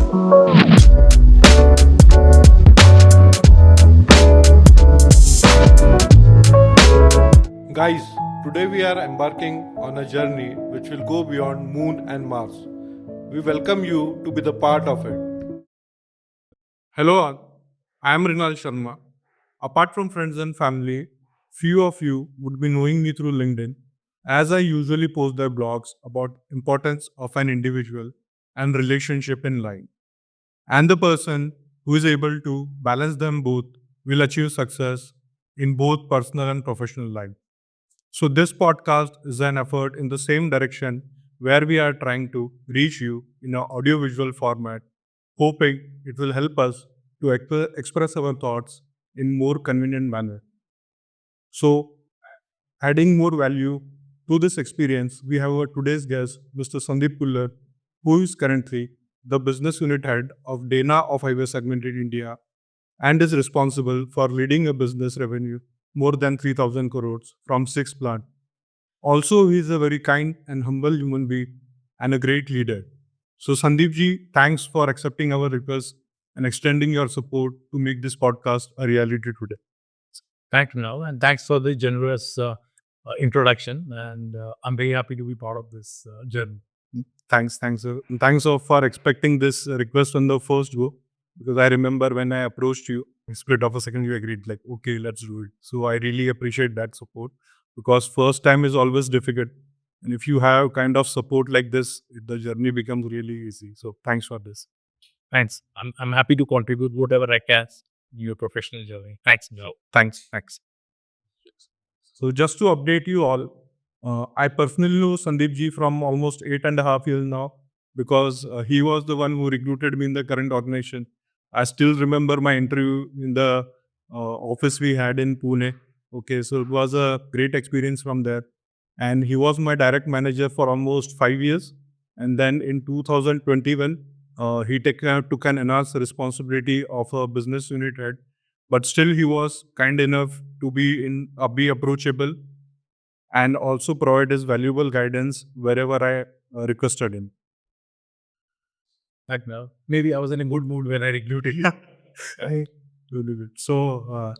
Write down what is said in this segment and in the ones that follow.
Guys, today we are embarking on a journey which will go beyond Moon and Mars. We welcome you to be the part of it. Hello, all. I am Rinal Sharma. Apart from friends and family, few of you would be knowing me through LinkedIn, as I usually post their blogs about importance of an individual and relationship in life. And the person who is able to balance them both will achieve success in both personal and professional life. So, this podcast is an effort in the same direction where we are trying to reach you in an audiovisual format, hoping it will help us to express our thoughts in more convenient manner. So, adding more value to this experience, we have our today's guest, Mr. Sandeep Khullar, who is currently the business unit head of Dana of Highway segment in India and is responsible for leading a business revenue more than 3,000 crores from 6 plants. Also, he is a very kind and humble human being and a great leader. So, Sandeep ji, thanks for accepting our request and extending your support to make this podcast a reality today. Thanks, Mel, and thanks for the generous introduction. And I'm very happy to be part of this journey. Thanks, thanks for expecting this request on the first go. Because I remember when I approached you, split of a second, you agreed, like, okay, let's do it. So I really appreciate that support because first time is always difficult. And if you have kind of support like this, the journey becomes really easy. So thanks for this. Thanks. I'm happy to contribute whatever I can in your professional journey. Thanks, Mel. Thanks. So just to update you all, I personally know Sandeep ji from almost 8.5 years now because he was the one who recruited me in the current organization. I still remember my interview in the office we had in Pune. Okay, so it was a great experience from there. And he was my direct manager for almost 5 years. And then in 2021, he took an enhanced responsibility of a business unit head. But still, he was kind enough to be approachable and also provide his valuable guidance wherever I requested him. Thanks, Mel. Maybe I was in a good mood when I recruited you. Really good. So,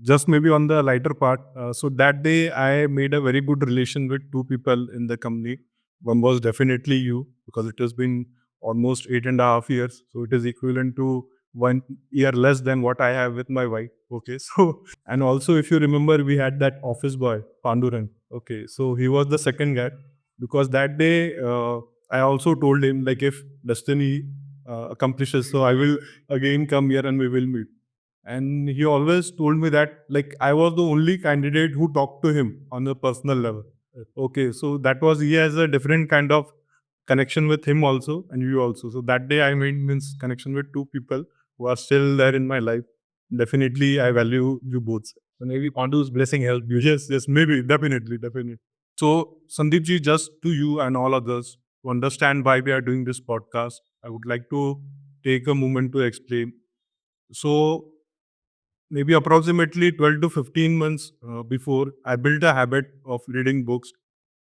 just maybe on the lighter part. So that day, I made a very good relation with two people in the company. One was definitely you because it has been almost 8.5 years. So it is equivalent to 1 year less than what I have with my wife. Okay. So, and also if you remember, we had that office boy, Panduran. Okay. So he was the second guy because that day, I also told him like if destiny accomplishes, so I will again come here and we will meet. And he always told me that like I was the only candidate who talked to him on a personal level. Okay, so that was he has a different kind of connection with him also and you also. So that day I made means connection with two people who are still there in my life. Definitely, I value you both. So maybe Pandu's blessing helped you. Yes, maybe, definitely. So, Sandeep ji, just to you and all others to understand why we are doing this podcast, I would like to take a moment to explain. So, maybe approximately 12 to 15 months before, I built a habit of reading books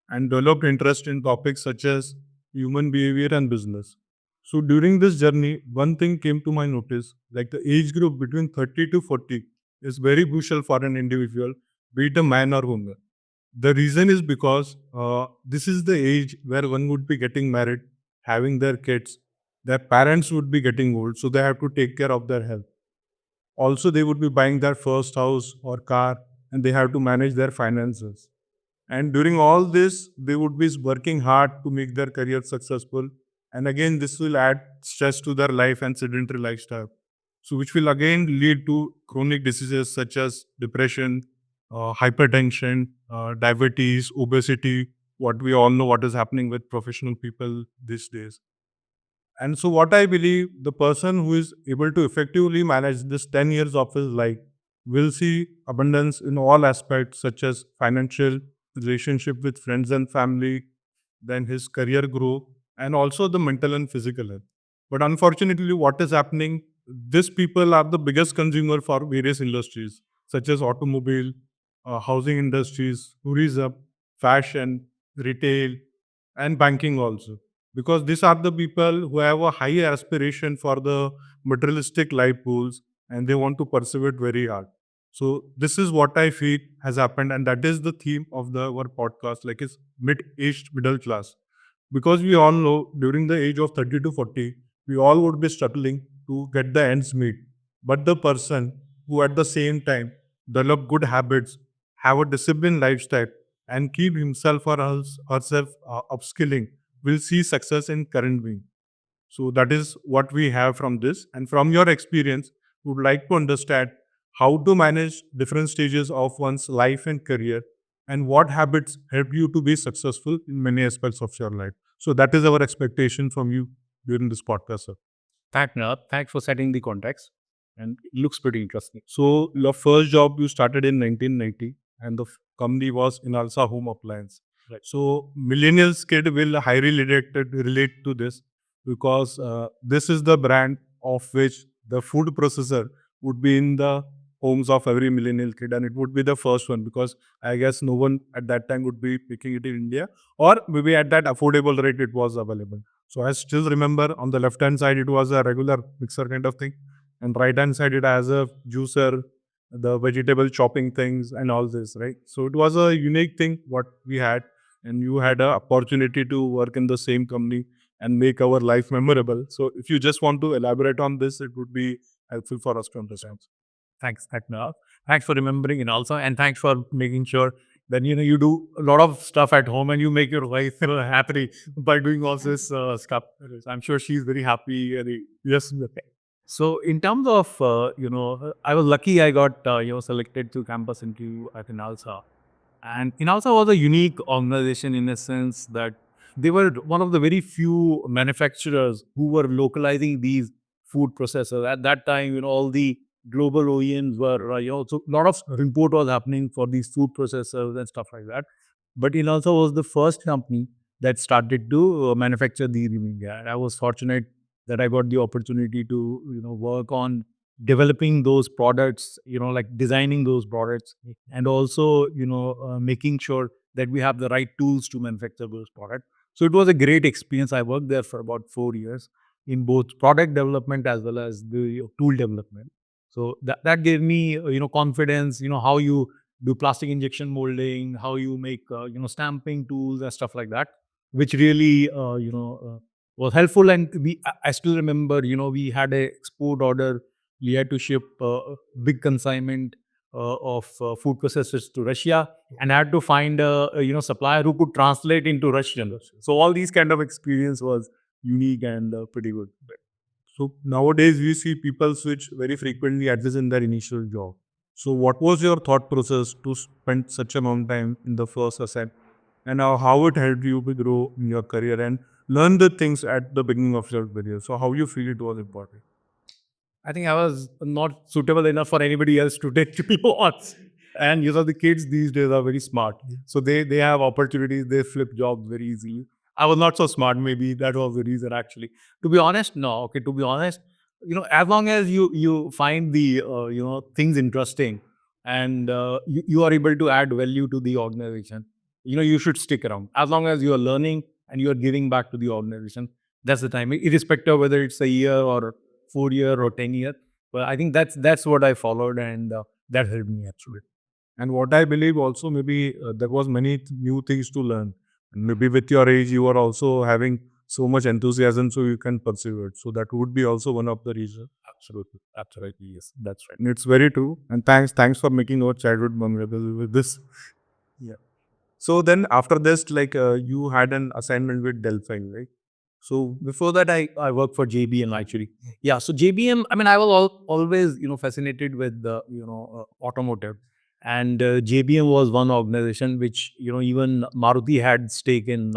and developed interest in topics such as human behavior and business. So, during this journey, one thing came to my notice like the age group between 30 to 40 is very crucial for an individual, be it a man or woman. The reason is because this is the age where one would be getting married, having their kids, their parents would be getting old, so they have to take care of their health. Also, they would be buying their first house or car and they have to manage their finances. And during all this, they would be working hard to make their career successful. And again, this will add stress to their life and sedentary lifestyle. So, which will again lead to chronic diseases such as depression, hypertension, diabetes, obesity, what we all know what is happening with professional people these days. And so, what I believe, the person who is able to effectively manage this 10 years of his life will see abundance in all aspects, such as financial, relationship with friends and family, then his career growth, and also the mental and physical health. But unfortunately, what is happening, these people are the biggest consumer for various industries, such as automobile, housing industries, tourism, fashion, retail, and banking also. because these are the people who have a high aspiration for the materialistic life goals, and they want to pursue it very hard. So this is what I feel has happened, and that is the theme of our podcast, like it's mid-aged middle class. Because we all know during the age of 30 to 40, we all would be struggling to get the ends meet. But the person who at the same time develop good habits, have a disciplined lifestyle, and keep himself or herself upskilling will see success in current being. So that is what we have from this. And from your experience, we would like to understand how to manage different stages of one's life and career, and what habits help you to be successful in many aspects of your life. So that is our expectation from you during this podcast, sir. Thanks, Nat. Thanks for setting the context. And it looks pretty interesting. So your first job you started in 1990, and the company was Inalsa Home Appliance. Right. So millennials kid will highly relate to this, because this is the brand of which the food processor would be in the homes of every millennial kid, and it would be the first one, because I guess no one at that time would be picking it in India, or maybe at that affordable rate it was available. So I still remember on the left hand side it was a regular mixer kind of thing, and right hand side it has a juicer, the vegetable chopping things and all this, right? So it was a unique thing what we had, and you had an opportunity to work in the same company and make our life memorable. So if you just want to elaborate on this, it would be helpful for us to understand. Thanks, Nat. Thanks for remembering it also. And thanks for making sure that, you do a lot of stuff at home and you make your wife happy by doing all this stuff. I'm sure she's very happy. Yes. So in terms of, I was lucky I got, selected to campus interview at Inalsa. And Inalsa was a unique organization in a sense that they were one of the very few manufacturers who were localizing these food processors. At that time, all the global OEMs were, so a lot of import was happening for these food processors and stuff like that. But Inalsa was the first company that started to manufacture these in India. And I was fortunate that I got the opportunity to, work on developing those products, like designing those products, and also, making sure that we have the right tools to manufacture those products. So it was a great experience. I worked there for about 4 years in both product development as well as the tool development. So that gave me, confidence, how you do plastic injection molding, how you make, stamping tools and stuff like that, which really, was helpful. And I still remember, we had a export order. We had to ship big consignment of food processors to Russia, and I had to find a supplier who could translate into Russian. So all these kind of experience was unique and pretty good. So nowadays we see people switch very frequently at this in their initial job. So what was your thought process to spend such a long time in the first asset, and how it helped you to grow in your career and learn the things at the beginning of your career? So how you feel it was important? I think I was not suitable enough for anybody else to take people on. And the kids these days are very smart. So they have opportunities, they flip jobs very easily. I was not so smart, maybe that was the reason actually. To be honest, no. Okay, to be honest, as long as you find the things interesting, and you are able to add value to the organization, you should stick around. As long as you are learning and you are giving back to the organization, that's the time, irrespective of whether it's a year or 4 year or 10 year. But I think that's what I followed, and that helped me actually. And what I believe also, maybe there was many new things to learn. And maybe with your age, you are also having so much enthusiasm, so you can pursue it. So that would be also one of the reasons. Absolutely, absolutely, yes, that's right. And it's very true. And thanks for making our childhood memorable with this. Yeah. So then after this, like you had an assignment with Delphi, right? So before that, I worked for JBM actually. Yeah. So JBM, I mean, I was always fascinated with the automotive, and JBM was one organization which even Maruti had stake in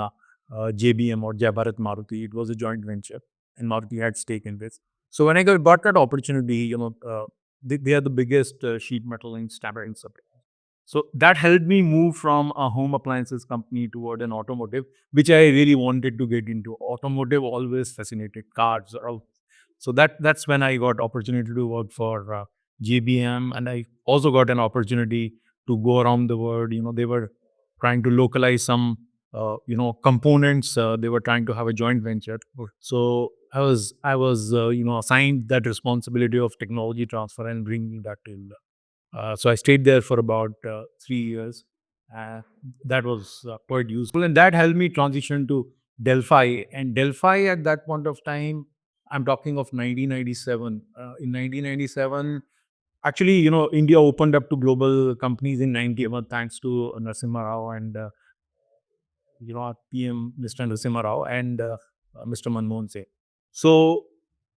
JBM, or Jai Bharat Maruti. It was a joint venture, and Maruti had stake in this. So when I got that opportunity, they are the biggest sheet metal and stamping supplier. So that helped me move from a home appliances company toward an automotive, which I really wanted to get into. Automotive always fascinated, cars. So that's when I got opportunity to work for JBM, and I also got an opportunity to go around the world. They were trying to localize some components. They were trying to have a joint venture. So I was assigned that responsibility of technology transfer and bringing that to India. So I stayed there for about 3 years. Uh, that was quite useful, and that helped me transition to Delphi. And Delphi at that point of time, I'm talking of 1997. In 1997, actually, India opened up to global companies in 91, thanks to Narasimha Rao and our PM, Mr. Narasimha Rao, and Mr. Manmohan Singh. So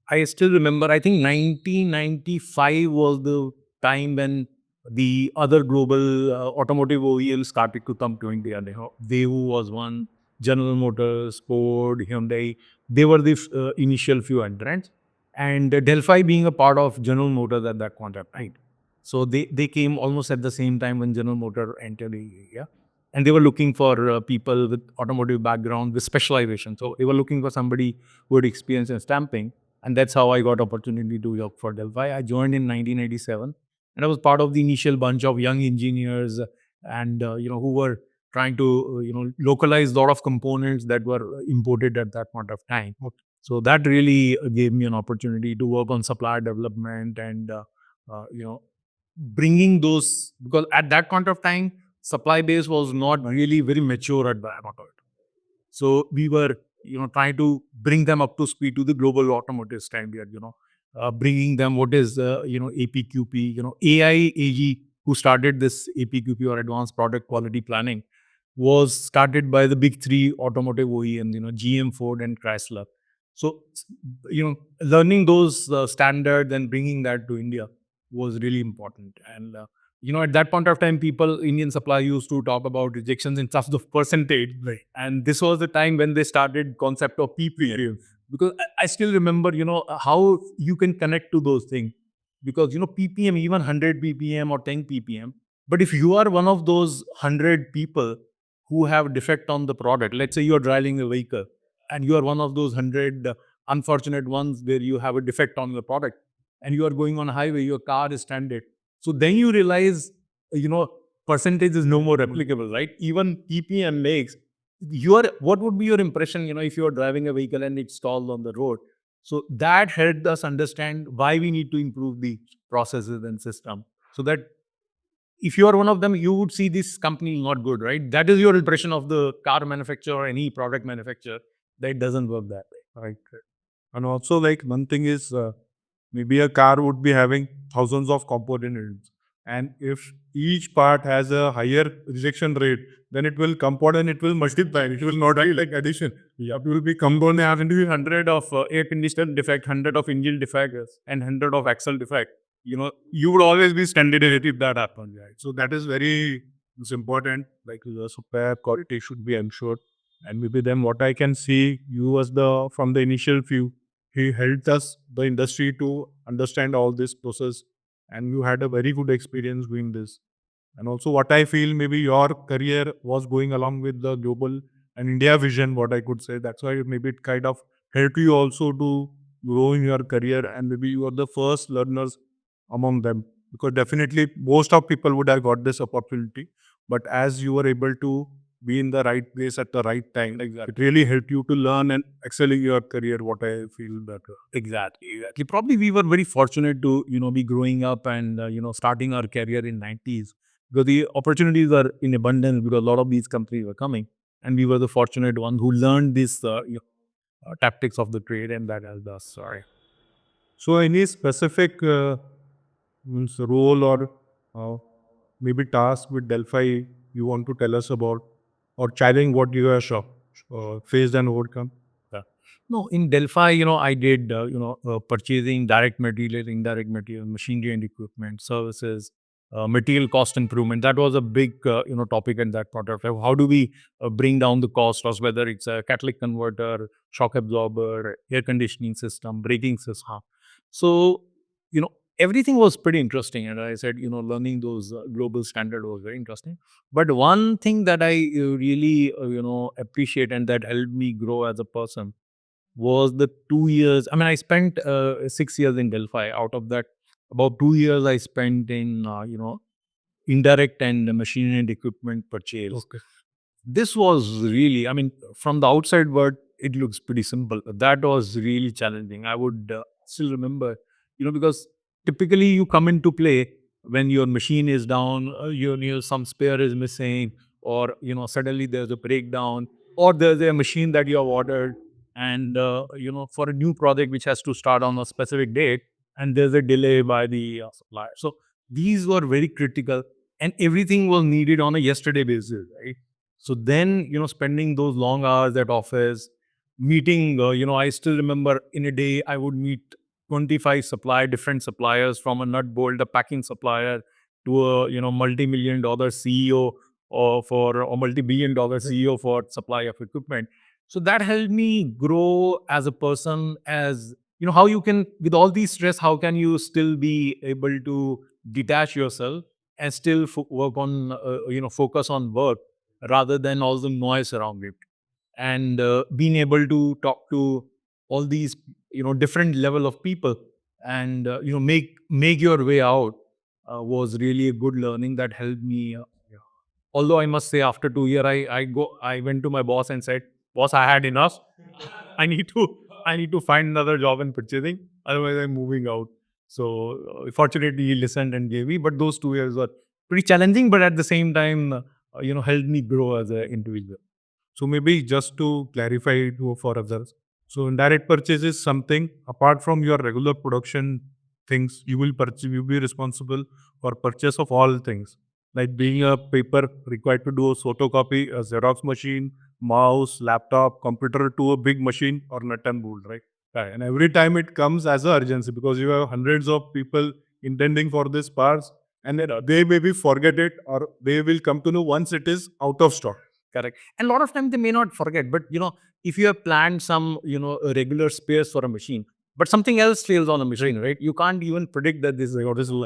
I still remember, I think 1995 was the time when the other global automotive OEMs started to come to India. Daewoo was one, General Motors, Ford, Hyundai. They were the initial few entrants. And Delphi being a part of General Motors at that point of time. So they came almost at the same time when General Motor entered India, and they were looking for people with automotive background with specialization. So they were looking for somebody who had experience in stamping, and that's how I got opportunity to work for Delphi. I joined in 1987, and I was part of the initial bunch of young engineers, and who were trying to localize a lot of components that were imported at that point of time. So that really gave me an opportunity to work on supplier development and bringing those, because at that point of time supply base was not really very mature at that point. So we were, trying to bring them up to speed to the global automotive standard, bringing them what is, APQP, AIAG, who started this APQP or Advanced Product Quality Planning, was started by the big three automotive OEMs, GM, Ford, and Chrysler. So, learning those standards and bringing that to India was really important. And at that point of time, Indian supply used to talk about rejections in terms of percentage. Right. And this was the time when they started concept of PPM. Because I still remember, how you can connect to those things. Because, PPM, even 100 PPM or 10 PPM. But if you are one of those 100 people who have defect on the product, let's say you are driving a vehicle and you are one of those 100 unfortunate ones where you have a defect on the product and you are going on a highway, your car is stranded. So then you realize, percentage is no more applicable, right? Even PPM makes what would be your impression, if you are driving a vehicle and it's stalled on the road? So that helped us understand why we need to improve the processes and system. So that if you are one of them, you would see this company not good, right? That is your impression of the car manufacturer or any product manufacturer. That doesn't work that way. Right. And also, like, one thing is, maybe a car would be having thousands of components, and if each part has a higher rejection rate, then it will compound and it will multiply. It will not be like addition. Yeah. It will be compound having to be 100 of air conditioner defect, 100 of engine defect, and 100 of axle defect. You would always be stranded if that happens, right? So that is very, it's important. Like, the supplier quality should be ensured. And maybe then what I can see, you was from the initial few, he helped us, the industry, to understand all this process, and you had a very good experience doing this. And also, what I feel, maybe your career was going along with the global and India vision, what I could say. That's why maybe it kind of helped you also to grow in your career, and maybe you are the first learners among them. Because definitely most of people would have got this opportunity, but as you were able to be in the right place at the right time, it really helped you to learn and excel in your career, what I feel better. Exactly. Probably we were very fortunate to, be growing up and, starting our career in 90s, because the opportunities are in abundance because a lot of these companies were coming, and we were the fortunate one who learned this, tactics of the trade, and that helped us. Sorry. So, any specific means role or uh, maybe task with Delphi you want to tell us about, or challenge what you have faced and overcome? Yeah. No, in Delphi, I did, purchasing direct material, indirect material, machinery and equipment, services, material cost improvement. That was a big, topic at that point of time. How do we bring down the cost of whether it's a catalytic converter, shock absorber, air conditioning system, braking system. So, everything was pretty interesting. And I said, learning those global standard was very interesting. But one thing that I really, appreciate and that helped me grow as a person was the 2 years. I mean, I spent 6 years in Delphi. Out of that, about 2 years I spent in, indirect and machinery and equipment purchase. Okay. This was really, I mean, from the outside world, it looks pretty simple. That was really challenging. I would still remember, because typically you come into play when your machine is down, some spare is missing, or, suddenly there's a breakdown, or there's a machine that you have ordered, and, for a new project which has to start on a specific date, and there's a delay by the supplier. So these were very critical, and everything was needed on a yesterday basis, right? So then, spending those long hours at office, meeting, I still remember in a day I would meet 25 different suppliers, from a nut bolt, a packing supplier, to a, multi-million dollar CEO, or multi-billion dollar CEO for supply of equipment. So that helped me grow as a person, as, how you can, with all these stress, how can you still be able to detach yourself and still work on, focus on work rather than all the noise around it, and being able to talk to all these, different level of people, and make your way out, was really a good learning that helped me. Yeah. Although I must say, after 2 year, I went to my boss and said, boss, I had enough. I need to find another job in purchasing, otherwise I'm moving out. So fortunately he listened and gave me, but those 2 years were pretty challenging, but at the same time, helped me grow as an individual. So maybe just to clarify for others, so indirect purchase is something apart from your regular production things, you will purchase, you will be responsible for purchase of all things, like being a paper required to do a photocopy, a Xerox machine, mouse, laptop, computer, to a big machine or nut and bolt, right? Right. And every time it comes as an urgency because you have hundreds of people intending for this parts, and then they maybe forget it or they will come to know once it is out of stock. Correct. And a lot of times they may not forget, but if you have planned some, a regular spares for a machine, but something else fails on a machine, right? You can't even predict that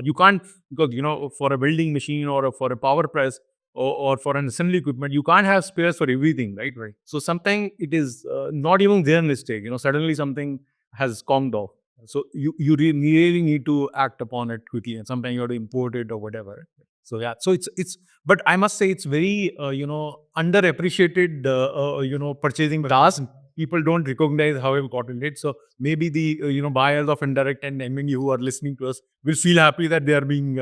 you can't, because, for a welding machine, or for a power press, or for an assembly equipment, you can't have spares for everything, right? Right. So sometimes it is not even their mistake, suddenly something has conked off. So you really need to act upon it quickly, and sometimes you have to import it or whatever. So yeah, so it's but I must say it's very, underappreciated, purchasing task. People don't recognize how important it. So maybe the, buyers of indirect and MNE who are listening to us will feel happy that they are being,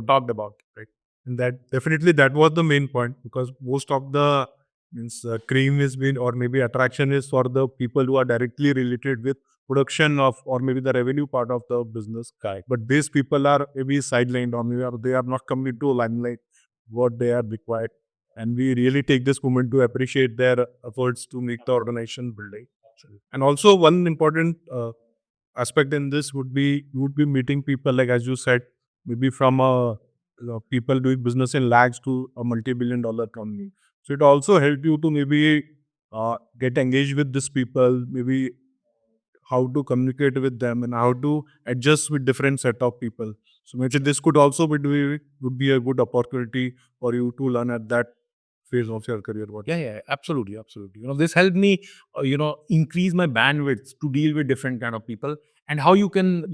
talked about, right? And that definitely that was the main point because most of the means cream is been or maybe attraction is for the people who are directly related with production of or maybe the revenue part of the business. Correct. But these people are maybe sidelined or maybe they are not coming into limelight what they are required. And we really take this moment to appreciate their efforts to make the organization building. And also one important aspect in this would be you would be meeting people like as you said maybe from a people doing business in lakhs to a multi-billion dollar company. So it also helped you to maybe get engaged with these people, maybe how to communicate with them and how to adjust with different set of people. So maybe this could also would be a good opportunity for you to learn at that phase of your career. What? Yeah, yeah, absolutely, absolutely. This helped me, increase my bandwidth to deal with different kind of people, and how you can,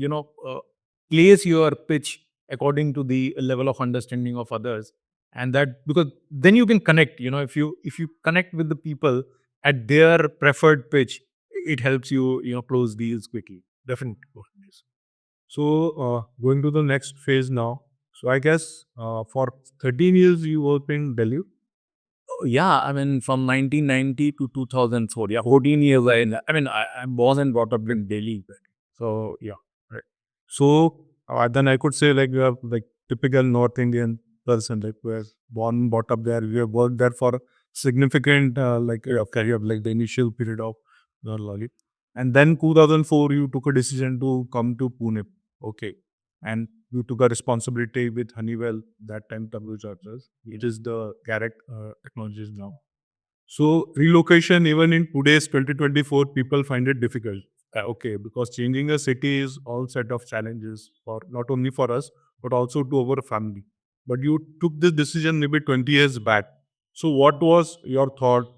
place your pitch according to the level of understanding of others, and that, because then you can connect. If you connect with the people at their preferred pitch, it helps you, close deals quickly. Definitely. So going to the next phase now. So I guess for 13 years you worked in Delhi. Yeah, I mean, from 1990 to 2004. Yeah, 14 years. I'm born and brought up in Delhi. So, yeah. Right. So then I could say like you have like typical North Indian person like who has born brought up there. You have worked there for significant like career like the initial period of your life. And then 2004 you took a decision to come to Pune. Okay. And you took a responsibility with Honeywell that time W Chargers, which is the Garret technologies now. So relocation, even in today's 2024, people find it difficult. Okay, because changing a city is all set of challenges for not only for us but also to our family. But you took this decision maybe 20 years back. So what was your thought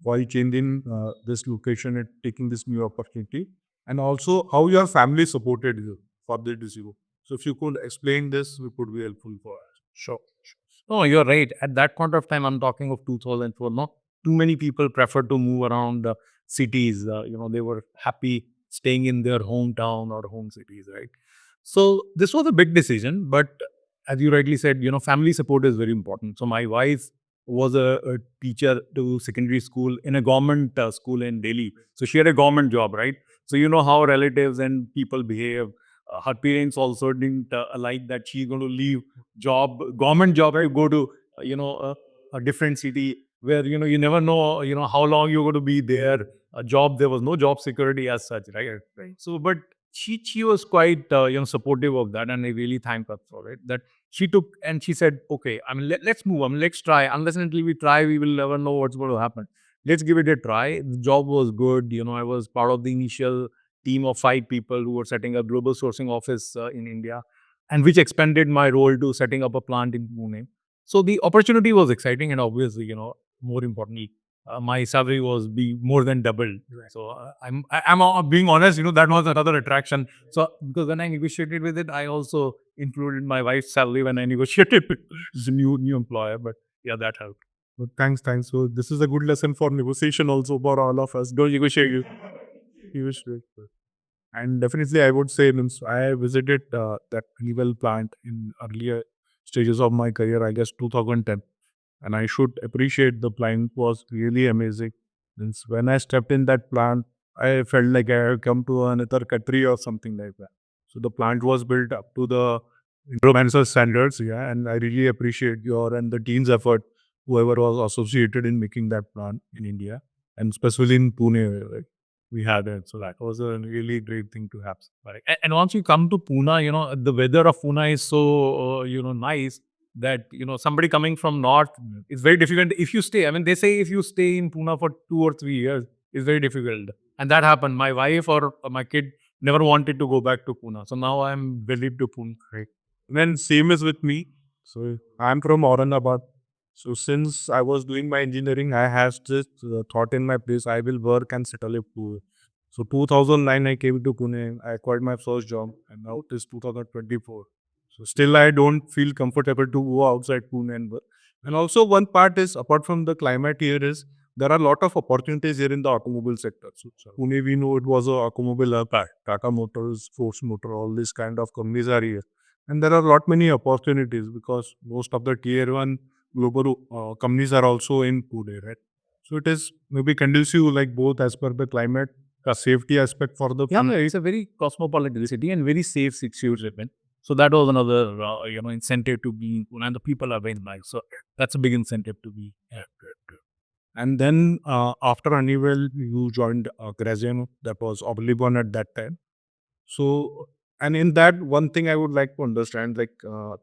while changing this location and taking this new opportunity, and also how your family supported you for this decision? So if you could explain this, it would be helpful for us. Sure. No, you're right. At that point of time, I'm talking of 2004. No, too many people prefer to move around cities. They were happy staying in their hometown or home cities, right? So this was a big decision, but as you rightly said, family support is very important. So my wife was a teacher to secondary school in a government school in Delhi. So she had a government job, right? So you know how relatives and people behave. Her parents also didn't like that she's going to leave government job, to go to a different city where you never know how long you're going to be there. A job, there was no job security as such, right? Right. So, but she was quite supportive of that, and I really thank her for it. That she took and she said, okay, I mean, let's move. I mean, let's try. Unless and until we try, we will never know what's going to happen. Let's give it a try. The job was good. I was part of the initial team of 5 people who were setting up global sourcing office in India, and which expanded my role to setting up a plant in Pune. So the opportunity was exciting, and obviously, more importantly, my salary was be more than doubled. Right. So I'm being honest, that was another attraction. So because when I negotiated with it, I also included my wife's salary when I negotiated with the new employer. But yeah, that helped. But thanks. So this is a good lesson for negotiation also for all of us. Don't negotiate. You wish to. And definitely, I would say, means I visited that Honeywell plant in earlier stages of my career, I guess 2010. And I should appreciate the plant was really amazing. Means when I stepped in that plant, I felt like I had come to another country or something like that. So the plant was built up to the international standards, yeah. And I really appreciate your and the team's effort, whoever was associated in making that plant in India, and especially in Pune, like we had it. So that was a really great thing to have. Correct. And once you come to Pune, the weather of Pune is so, nice that, somebody coming from north, it's very difficult. If you stay, I mean, they say if you stay in Pune for 2 or 3 years, it's very difficult. And that happened. My wife or my kid never wanted to go back to Pune. So now I'm wedded to Pune. Right. Then same is with me. So I'm from Aurangabad. So since I was doing my engineering, I had this thought in my place, I will work and settle in Pune. So 2009, I came to Pune. I acquired my first job, and now it is 2024. So still, I don't feel comfortable to go outside Pune and work. And also, one part is apart from the climate here is there are a lot of opportunities here in the automobile sector. So Pune, we know it was a automobile hub. Tata Motors, Force Motor, all these kind of companies are here. And there are a lot many opportunities because most of the tier one global companies are also in Pune, right? So it is maybe conducive like both as per the climate, the safety aspect for the Yeah, no, it's a very cosmopolitan city and very safe situation. So that was another, incentive to be in Pune, and the people are very nice. So that's a big incentive to be. Yeah. And then after Honeywell, you joined Graziano, that was Oerlikon at that time. So, and in that, one thing I would like to understand, like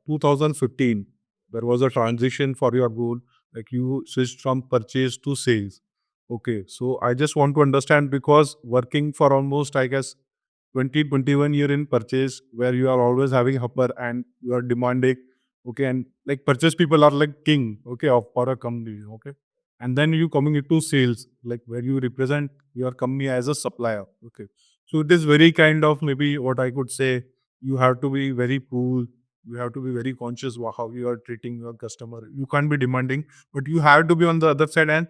2015, there was a transition for your goal, like you switched from purchase to sales. Okay, so I just want to understand because working for almost, I guess, 2021 year in purchase, where you are always having upper and you are demanding, okay, and like purchase people are like king, okay, of for a company, okay, and then you coming into sales, like where you represent your company as a supplier, okay. So it is very kind of maybe what I could say. You have to be very cool. You have to be very conscious how you are treating your customer. You can't be demanding, but you have to be on the other side and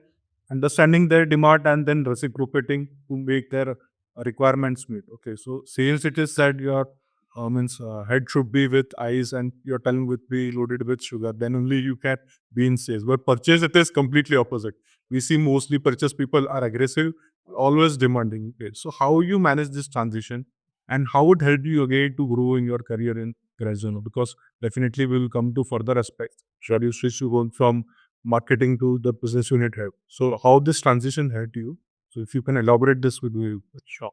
understanding their demand and then reciprocating to make their requirements meet. Okay, so sales it is said your means head should be with ice and your tongue would be loaded with sugar. Then only you can be in sales. But purchase it is completely opposite. We see mostly purchase people are aggressive, always demanding. Okay, so how you manage this transition and how it helped you again to grow in your career in Graziano? Because definitely we will come to further aspects. Sure, you switch to go from marketing to the business unit head. So how this transition helped you? So if you can elaborate this with me. Sure.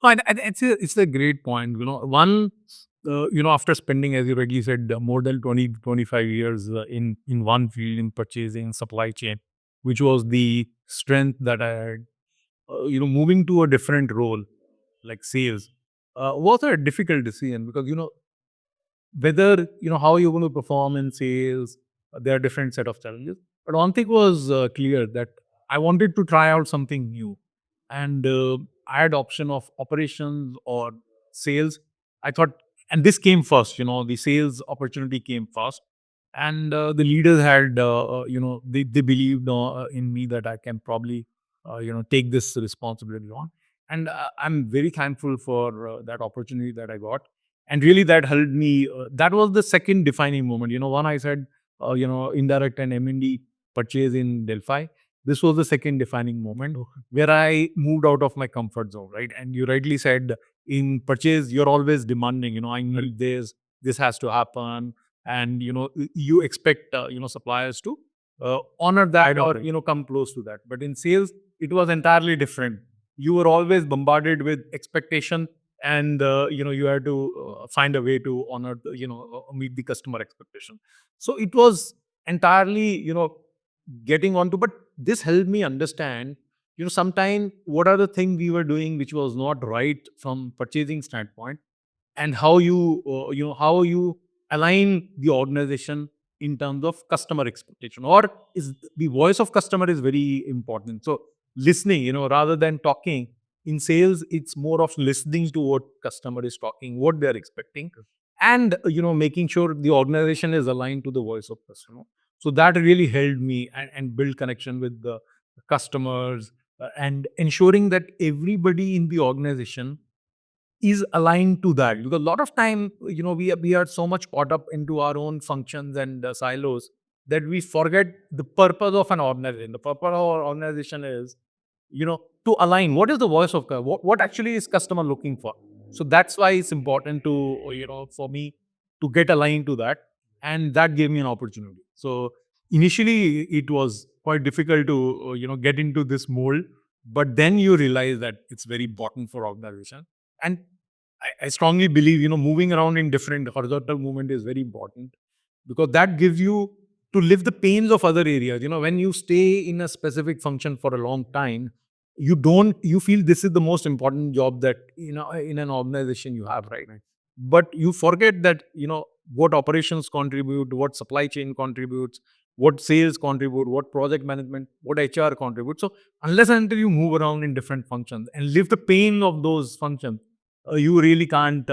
No, and it's a great point. One, after spending, as you rightly said, more than 20-25 years in one field in purchasing, supply chain, which was the strength that I had, moving to a different role like sales was a difficult decision because whether how you're going to perform in sales, there are different set of challenges. But one thing was clear that I wanted to try out something new, and I had option of operations or sales. I thought, and this came first. The sales opportunity came first, And the leaders had, they believed in me that I can probably, take this responsibility on. And I'm very thankful for that opportunity that I got. And really, that helped me. That was the second defining moment. One I said, indirect and M&D purchase in Delphi. This was the second defining moment where I moved out of my comfort zone, right? And you rightly said, in purchase, you're always demanding, I need this has to happen, and you expect suppliers to honor that, or come close to that. But in sales, it was entirely different. You were always bombarded with expectation, and you had to find a way to honor meet the customer expectation. So it was entirely getting onto. But this helped me understand, sometime what are the things we were doing which was not right from purchasing standpoint, and how you align the organization in terms of customer expectation, or is the voice of customer is very important. So listening, rather than talking. In sales, it's more of listening to what customer is talking, what they are expecting, and making sure the organization is aligned to the voice of customer. So that really helped me, and build connection with the customers, and ensuring that everybody in the organization is aligned to that. Because a lot of time, we are so much caught up into our own functions and silos, that we forget the purpose of an organization. The purpose of our organization is, to align. What is the voice of what actually is customer looking for? So that's why it's important to, for me to get aligned to that. And that gave me an opportunity. So initially it was quite difficult to, get into this mold. But then you realize that it's very important for organization. And I strongly believe, moving around in different horizontal movement is very important, because that gives you to live the pains of other areas. When you stay in a specific function for a long time, you feel this is the most important job that, in an organization you have, right? But you forget that, what operations contribute, what supply chain contributes, what sales contribute, what project management, what HR contributes. So unless and until you move around in different functions and live the pain of those functions, you really can't,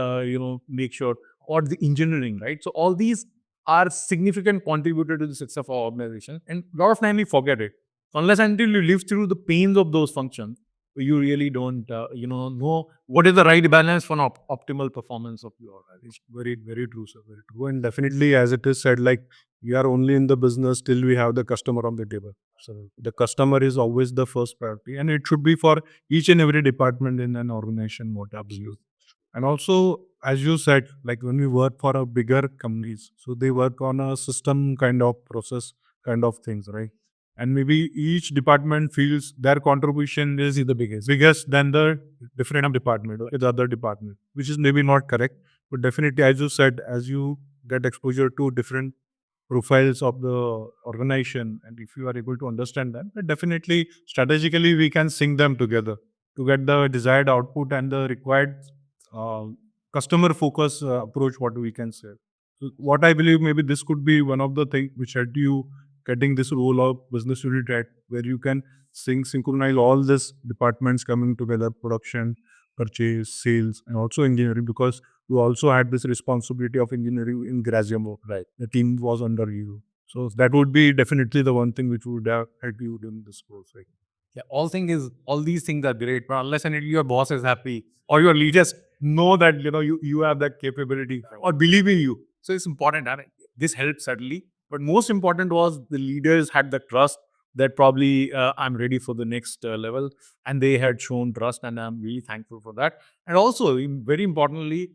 make sure. Or the engineering, right? So all these are significant contributor to the success of our organization, and a lot of time we forget it. Unless until you live through the pains of those functions, you really don't, know what is the right balance for an optimal performance of your organization. Very, very true, sir. Very true. And definitely, as it is said, like we are only in the business till we have the customer on the table. So the customer is always the first priority, and it should be for each and every department in an organization. What absolute. And also, as you said, like when we work for a bigger companies, so they work on a system kind of process kind of things, right? And maybe each department feels their contribution is the biggest than the different department or the other department, which is maybe not correct. But definitely, as you said, as you get exposure to different profiles of the organization, and if you are able to understand them, then definitely strategically we can sync them together to get the desired output and the required uh, customer focus approach, what we can say. So what I believe, maybe this could be one of the things which helped you getting this role of business unit at, where you can synchronize all these departments coming together: production, purchase, sales, and also engineering, because you also had this responsibility of engineering in Grasiamo. Right. The team was under you. So that would be definitely the one thing which would have helped you in this course. Right? Yeah, all these things are great, but unless and until your boss is happy, or your leaders know that, you have that capability or believe in you. So it's important, and this helped certainly. But most important was the leaders had the trust that probably I'm ready for the next level, and they had shown trust, and I'm really thankful for that. And also, very importantly,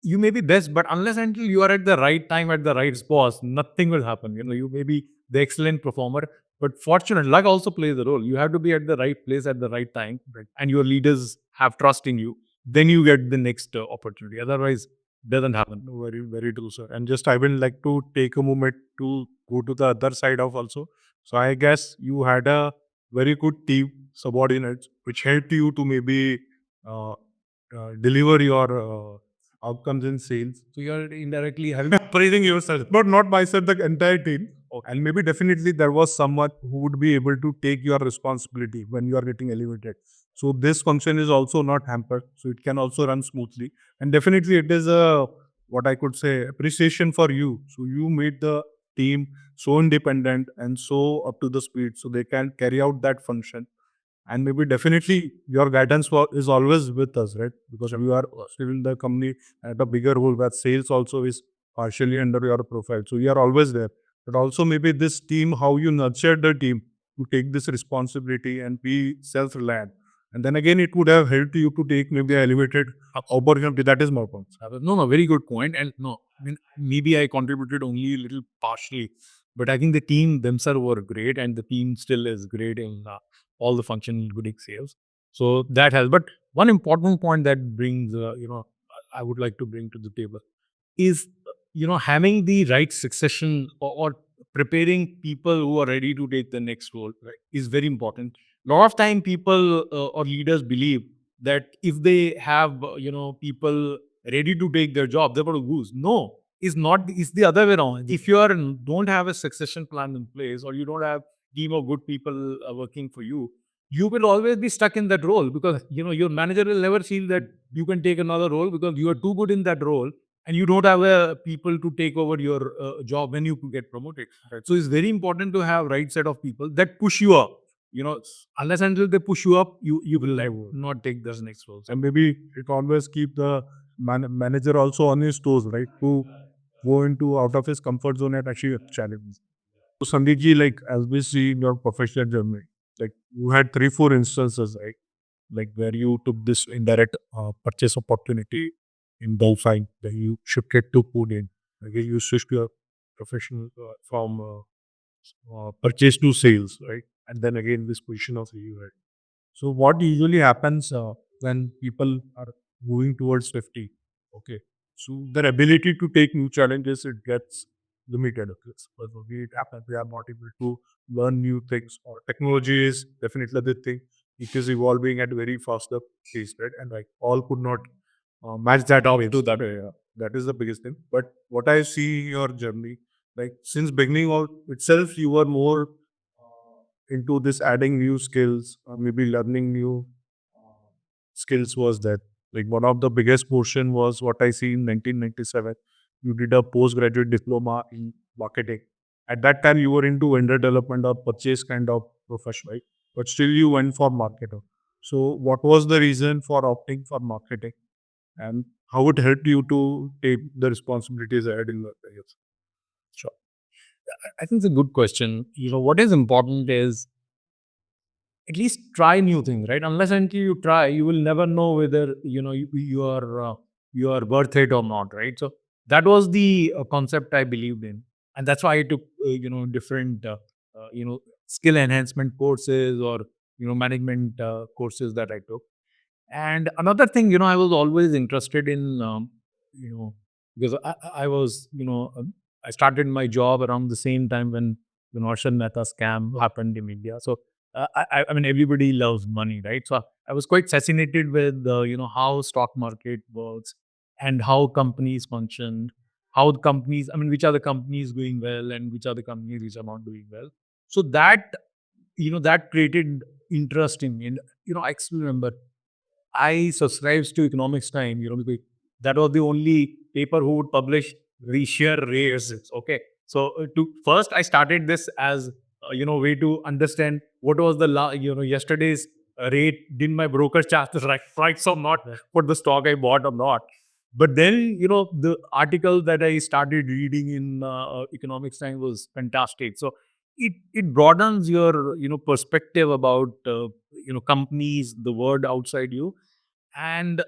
you may be best, but unless until you are at the right time at the right spot, nothing will happen. You may be the excellent performer, but fortunate luck also plays a role. You have to be at the right place at the right time, right, and your leaders have trust in you. Then you get the next opportunity. Otherwise, doesn't happen. No, very, very true, sir. And just I will like to take a moment to go to the other side of also. So I guess you had a very good team subordinates which helped you to maybe uh, deliver your outcomes in sales. So you're indirectly having Praising yourself, but not myself, the entire team. Okay. And maybe definitely there was someone who would be able to take your responsibility when you are getting elevated. So this function is also not hampered. So it can also run smoothly. And definitely it is a, what I could say, appreciation for you. So you made the team so independent and so up to the speed, so they can carry out that function. And maybe definitely your guidance is always with us, right? Because you are still in the company at a bigger role where sales also is partially under your profile. So you are always there. But also maybe this team, how you nurtured the team to take this responsibility and be self-reliant. And then again, it would have helped you to take maybe an elevated opportunity. That is my point. No, very good point. And no, I mean, maybe I contributed only a little partially, but I think the team themselves were great, and the team still is great in all the function, including sales. So that has. But one important point that brings, I would like to bring to the table is, having the right succession, or preparing people who are ready to take the next role, right, is very important. A lot of time people or leaders believe that if they have people ready to take their job, they're going to lose. No, it's not. It's the other way around. If you don't have a succession plan in place, or you don't have team of good people working for you, you will always be stuck in that role, because your manager will never feel that you can take another role, because you are too good in that role, and you don't have people to take over your job when you get promoted. Right. So it's very important to have right set of people that push you up. Unless until they push you up, you will not take this next role. And maybe it always keep the manager also on his toes, right? To go into out of his comfort zone and actually challenge. So Sandeep ji, like as we see in your professional journey, like you had 3, 4 instances, right? Like where you took this indirect purchase opportunity in Delphi, then you shifted to Pune, again you switched your professional from purchase to sales, right? And then again this position of CEO, right? So what usually happens when people are moving towards 50, okay? So their ability to take new challenges, it gets limited. Okay? So maybe it happens they are not able to learn new things, or technology is definitely the thing. It is evolving at a very faster pace, right? And like all could not match that up into that area. That is the biggest thing. But what I see in your journey, like since beginning of itself, you were more into this adding new skills or maybe learning new skills. Was that like one of the biggest portion was what I see in 1997. You did a postgraduate diploma in marketing. At that time, you were into vendor development or purchase kind of profession, right? But still, you went for marketing. So, what was the reason for opting for marketing, and how it helped you to take the responsibilities ahead in the careers? Sure. I think it's a good question. What is important is at least try new things, right? Unless until you try, you will never know whether you are worth it or not, right? So that was the concept I believed in, and that's why I took different skill enhancement courses, or management courses that I took. And another thing, I was always interested in, you know, because I was, I started my job around the same time when the Northern Mehta scam happened in India. So, I mean, everybody loves money, right? So, I was quite fascinated with, how stock market works, and how companies function, how the companies, I mean, which are the companies doing well, and which are the companies which are not doing well. So, that created interest in me. And, I still remember I subscribed to Economics Time, because that was the only paper who would publish the share rates. Okay, so to first I started this as way to understand what was the yesterday's rate. Did my broker charge the right price or not for the stock I bought or not? But then the article that I started reading in Economics Time was fantastic. So it broadens your perspective about companies, the world outside you. And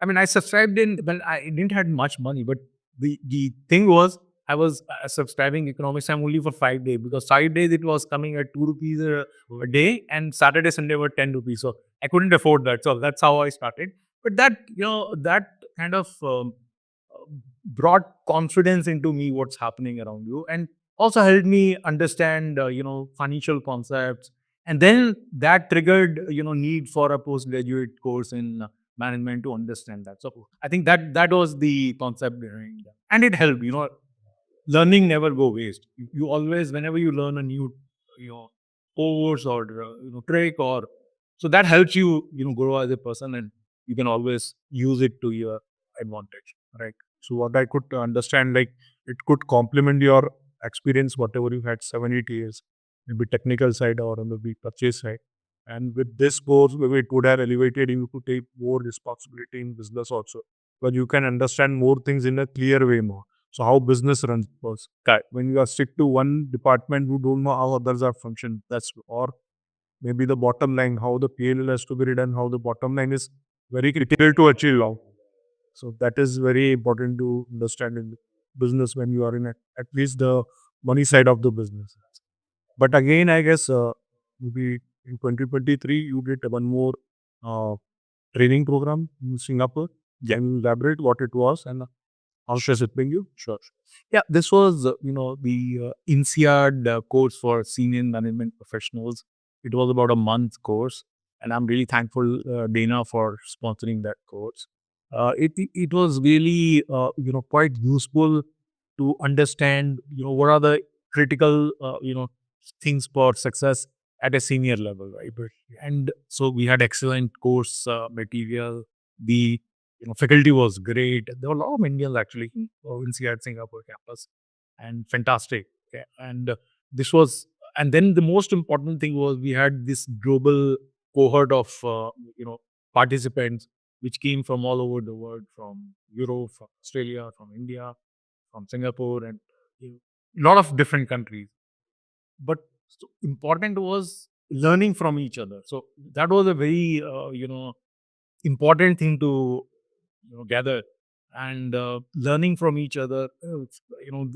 I mean, I subscribed in, well, I didn't had much money, but the thing was, I was subscribing Economics Time only for 5 days, because 5 days it was coming at 2 rupees a day, and Saturday, Sunday were 10 rupees. So I couldn't afford that. So that's how I started. But that kind of brought confidence into me, what's happening around you, and also helped me understand, financial concepts. And then that triggered, need for a postgraduate course in management to understand that. So I think that was the concept behind that. And it helped, learning never go waste. You always, whenever you learn a new, course, or, trick, or, so that helps you, grow as a person, and you can always use it to your advantage. Right. So what I could understand, like it could complement your experience, whatever you had 7, 8 years, maybe technical side or maybe purchase side. And with this course, maybe it would have elevated you to take more responsibility in business also. But you can understand more things in a clear way more. So how business runs first. When you are stick to one department, you don't know how others are function. That's or maybe the bottom line, how the PL has to be written, how the bottom line is very critical to achieve now. So that is very important to understand in business when you are in at least the money side of the business. But again, I guess maybe in 2023, you did one more uh, training program in Singapore. Can you elaborate what it was and how does it bring you? Sure. Yeah, this was, the INSEAD course for senior management professionals. It was about a month course, and I'm really thankful, Dana, for sponsoring that course. It was really, quite useful to understand, what are the critical, things for success at a senior level, right? And so we had excellent course material. The faculty was great. There were a lot of Indians actually in Seattle, Singapore campus, and fantastic. Okay. And this was, and then the most important thing was we had this global cohort of participants which came from all over the world, from Europe, from Australia, from India, from Singapore, and a lot of different countries. But so important was learning from each other. So that was a very important thing to gather, and learning from each other,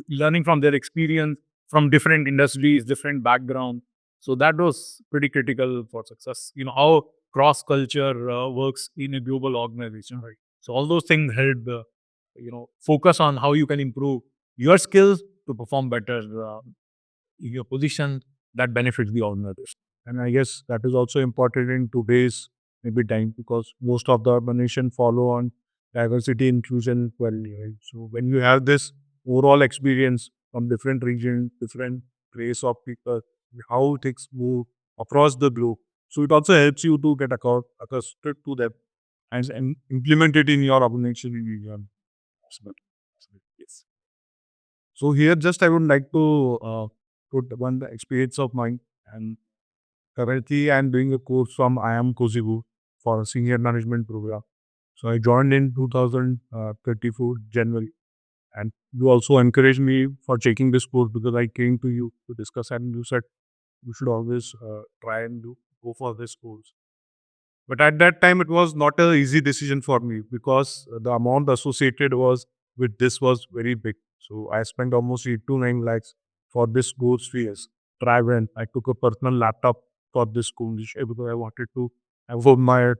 learning from their experience from different industries, different background. So that was pretty critical for success. How cross culture works in a global organization, right? So all those things helped focus on how you can improve your skills to perform better in your position that benefits the organization. And I guess that is also important in today's maybe time because most of the organization follow on diversity, inclusion, equality. Right? So when you have this overall experience from different regions, different race of people, how things move across the globe. So it also helps you to get accustomed to them and implement it in your organization. In your yes. So here, just I would like to put one experience of mine and currently, I'm doing a course from IAM Kozibu for a senior management program. So I joined in 2034 January, and you also encouraged me for taking this course because I came to you to discuss, and you said you should always try and go for this course. But at that time, it was not an easy decision for me because the amount associated was with this was very big. So I spent almost 8 to 9 lakhs for this course fees. Travel. I took a personal laptop for this course because I wanted to have all my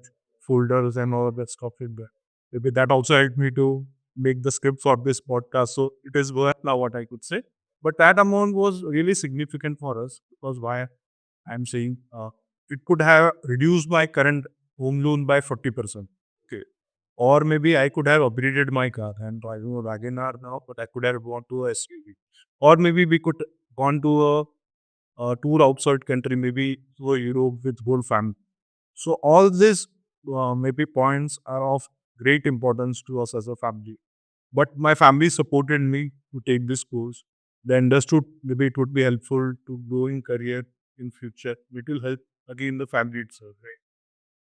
folders and all of that stuff in there. Maybe that also helped me to make the script for this podcast. So it is worth now what I could say. But that amount was really significant for us because why I'm saying it could have reduced my current home loan by 40%. Okay. Or maybe I could have upgraded my car and driving a Wagon R now, but I could have gone to a SUV. Or maybe we could gone to a tour outside country, maybe to a Europe with whole family. So all these maybe points are of great importance to us as a family. But my family supported me to take this course. They understood maybe it would be helpful to grow in career in future. It will help again the family itself, right?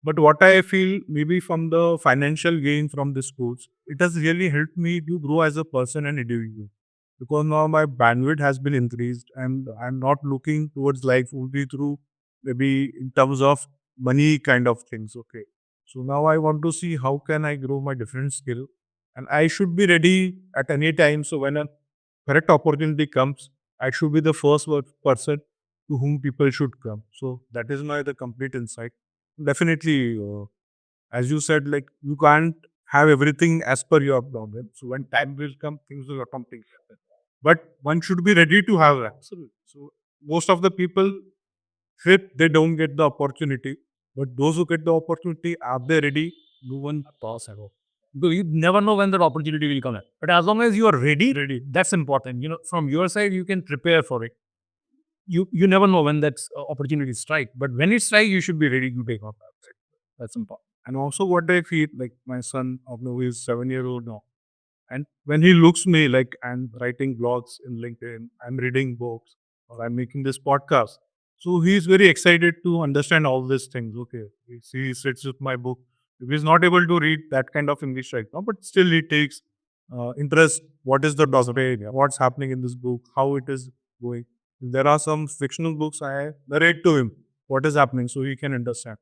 But what I feel maybe from the financial gain from this course, it has really helped me to grow as a person and individual. Because now my bandwidth has been increased and I'm not looking towards life only through maybe in terms of money kind of things. Okay. So now I want to see how can I grow my different skill and I should be ready at any time. So when a correct opportunity comes, I should be the first person to whom people should come. So that is my the complete insight. Definitely, as you said, like you can't have everything as per your problem. So when time will come, things will automatically happen. But one should be ready to have that. So most of the people, if they don't get the opportunity, but those who get the opportunity, are they ready? No one pass at all. So you never know when that opportunity will come. But as long as you are ready, Ready. that's important. From your side, you can prepare for it. You never know when that opportunity strike, but when it strike, you should be ready to take off. That's important. And also what I feel like my son of now is 7 year old now. And when he looks me like I'm writing blogs in LinkedIn, I'm reading books, or I'm making this podcast, so he's very excited to understand all these things. Okay, he sits with my book. If he's not able to read that kind of English right now, but still he takes interest. What is the topic? What's happening in this book? How it is going? If there are some fictional books, I narrate to him what is happening so he can understand.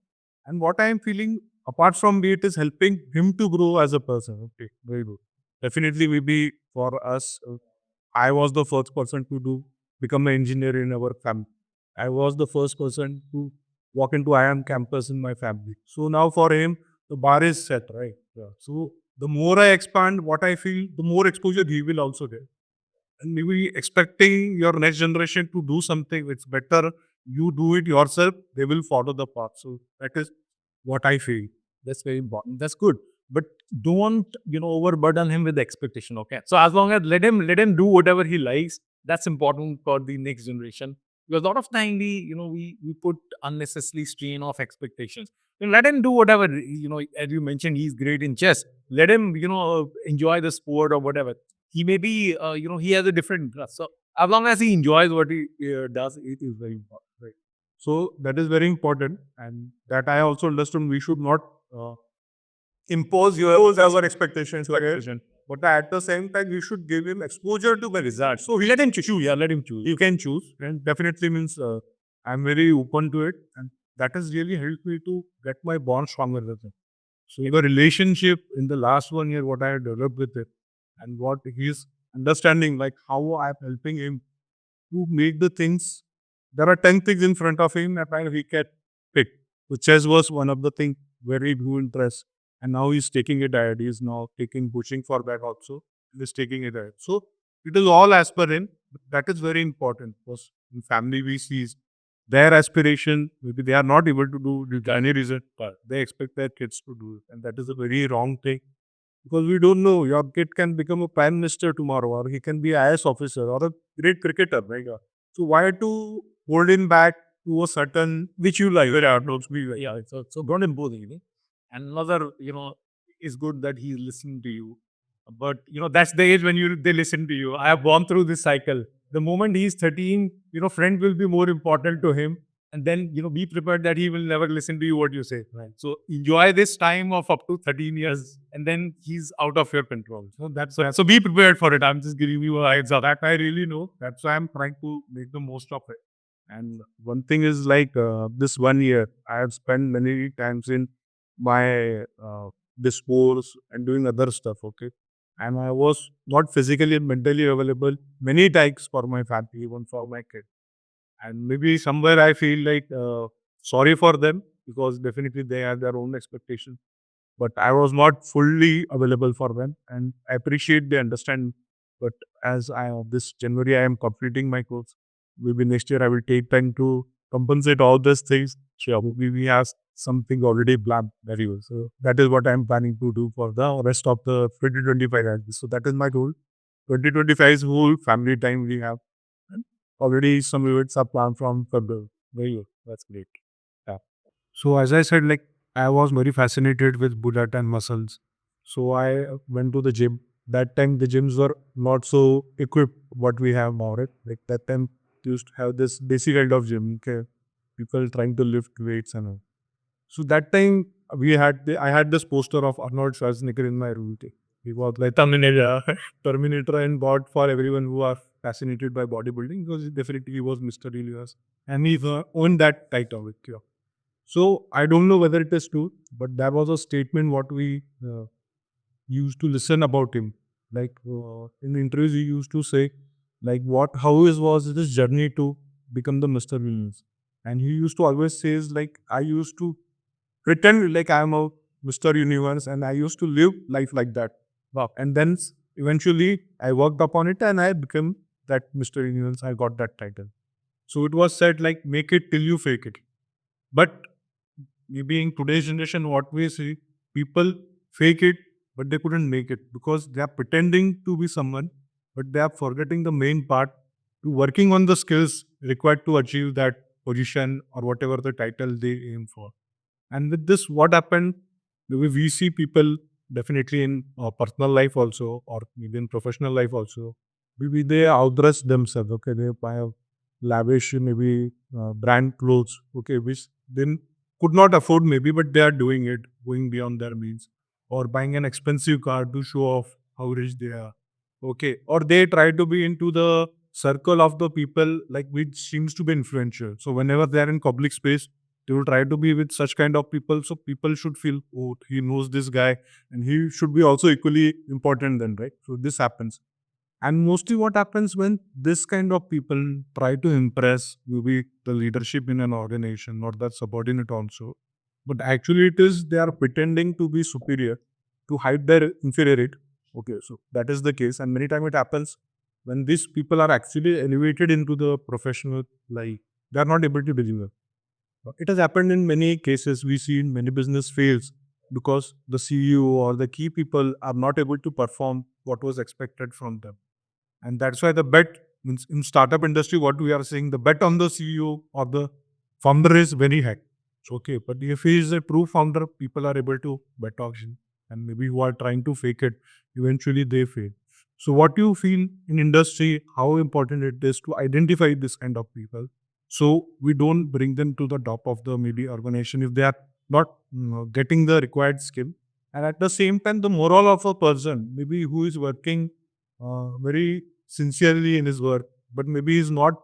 And what I am feeling, apart from me, it is helping him to grow as a person. Okay, very good. Definitely, maybe for us, I was the first person to become an engineer in our family. I was the first person to walk into IIM campus in my family. So now for him, the bar is set, right? Yeah. So the more I expand what I feel, the more exposure he will also get. And maybe expecting your next generation to do something, it's better you do it yourself, they will follow the path. So that is what I feel. That's very important. That's good. But don't, overburden him with expectation. Okay. So as long as let him do whatever he likes, that's important for the next generation. Because a lot of time we put unnecessary strain of expectations. Let him do whatever, as you mentioned, he's great in chess. Let him, enjoy the sport or whatever. He may be, he has a different interest. So as long as he enjoys what he does, it is very important. Right. So that is very important, and that I also understood. We should not impose your expectations. But at the same time, you should give him exposure to the results. So Let him choose. Yeah, let him choose. you can choose, and definitely means I'm very open to it, and that has really helped me to get my bond stronger with him. So the relationship in the last 1 year, what I have developed with it, and what he's understanding, like how I'm helping him to make the things. There are 10 things in front of him and he can pick. So chess was one of the things very new interest. And now he's taking it ahead. He's now pushing for that also. He's taking it ahead. So it is all as per him. That is very important because in family we see their aspiration, maybe they are not able to do due to any reason, but they expect their kids to do it. And that is a very wrong thing because we don't know. Your kid can become a prime minister tomorrow, or he can be an IS officer or a great cricketer. Right? So why to hold him back to a certain which you like? Where outlook be like. Yeah, so don't impose it. And another, is good that he's listening to you. But that's the age when they listen to you. I have gone through this cycle. The moment he's 13, friend will be more important to him. And then, be prepared that he will never listen to you what you say. Right. So enjoy this time of up to 13 years, and then he's out of your control. So that's why. So be prepared for it. I'm just giving you a heads up. That I really know. That's why I'm trying to make the most of it. And one thing is like this 1 year, I have spent many times in my this course and doing other stuff. Okay, and I was not physically and mentally available many times for my family, even for my kid. And maybe somewhere I feel like sorry for them because definitely they have their own expectations. But I was not fully available for them, and I appreciate they understand. But as I this January I am completing my course, maybe next year I will take time to compensate all these things. Sure, maybe we have something already planned very well. So that is what I am planning to do for the rest of the 2025. So that is my goal. 2025 is whole family time we have. And already some events are planned from February. Very good. That's great. Yeah. So as I said, like I was very fascinated with bullet and muscles. So I went to the gym. That time the gyms were not so equipped what we have now, right? Like that time we used to have this basic kind of gym. Okay. People trying to lift weights and all. So that time I had this poster of Arnold Schwarzenegger in my room. Okay. He was like Terminator and bought for everyone who are fascinated by bodybuilding because definitely he was Mr. Universe and he owned that title. Okay. So I don't know whether it is true, but that was a statement what we used to listen about him. Like in interviews, he used to say, like how was this journey to become the Mr. Williams, and he used to always says like I used to pretend like I'm a Mr. Universe, and I used to live life like that. Wow. And then eventually I worked upon it, and I became that Mr. Universe. I got that title. So it was said like make it till you fake it, but maybe in today's generation, what we see, people fake it, but they couldn't make it because they are pretending to be someone, but they are forgetting the main part to working on the skills required to achieve that position or whatever the title they aim for. And with this, what happened? We see people definitely in personal life also, or maybe in professional life also. Maybe they outdress themselves. Okay, they buy a lavish, maybe brand clothes. Okay, which they could not afford maybe, but they are doing it, going beyond their means, or buying an expensive car to show off how rich they are. Okay, or they try to be into the circle of the people like which seems to be influential. So whenever they are in public space, they will try to be with such kind of people. So people should feel, oh, he knows this guy and he should be also equally important then, right? So this happens. And mostly what happens when this kind of people try to impress maybe the leadership in an organization or that subordinate also. But actually it is they are pretending to be superior to hide their inferiority. Okay, so that is the case. And many times it happens when these people are actually elevated into the professional life, they are not able to deliver. It has happened in many cases. We see in many business fails because the CEO or the key people are not able to perform what was expected from them. And that's why the bet means in startup industry, what we are saying, the bet on the CEO or the founder is very high. So, okay, but if he is a true founder, people are able to bet on him. And maybe who are trying to fake it, eventually they fail. So, what you feel in industry, how important it is to identify this kind of people, so we don't bring them to the top of the maybe organization if they are not getting the required skill. And at the same time, the moral of a person, maybe who is working very sincerely in his work, but maybe he's not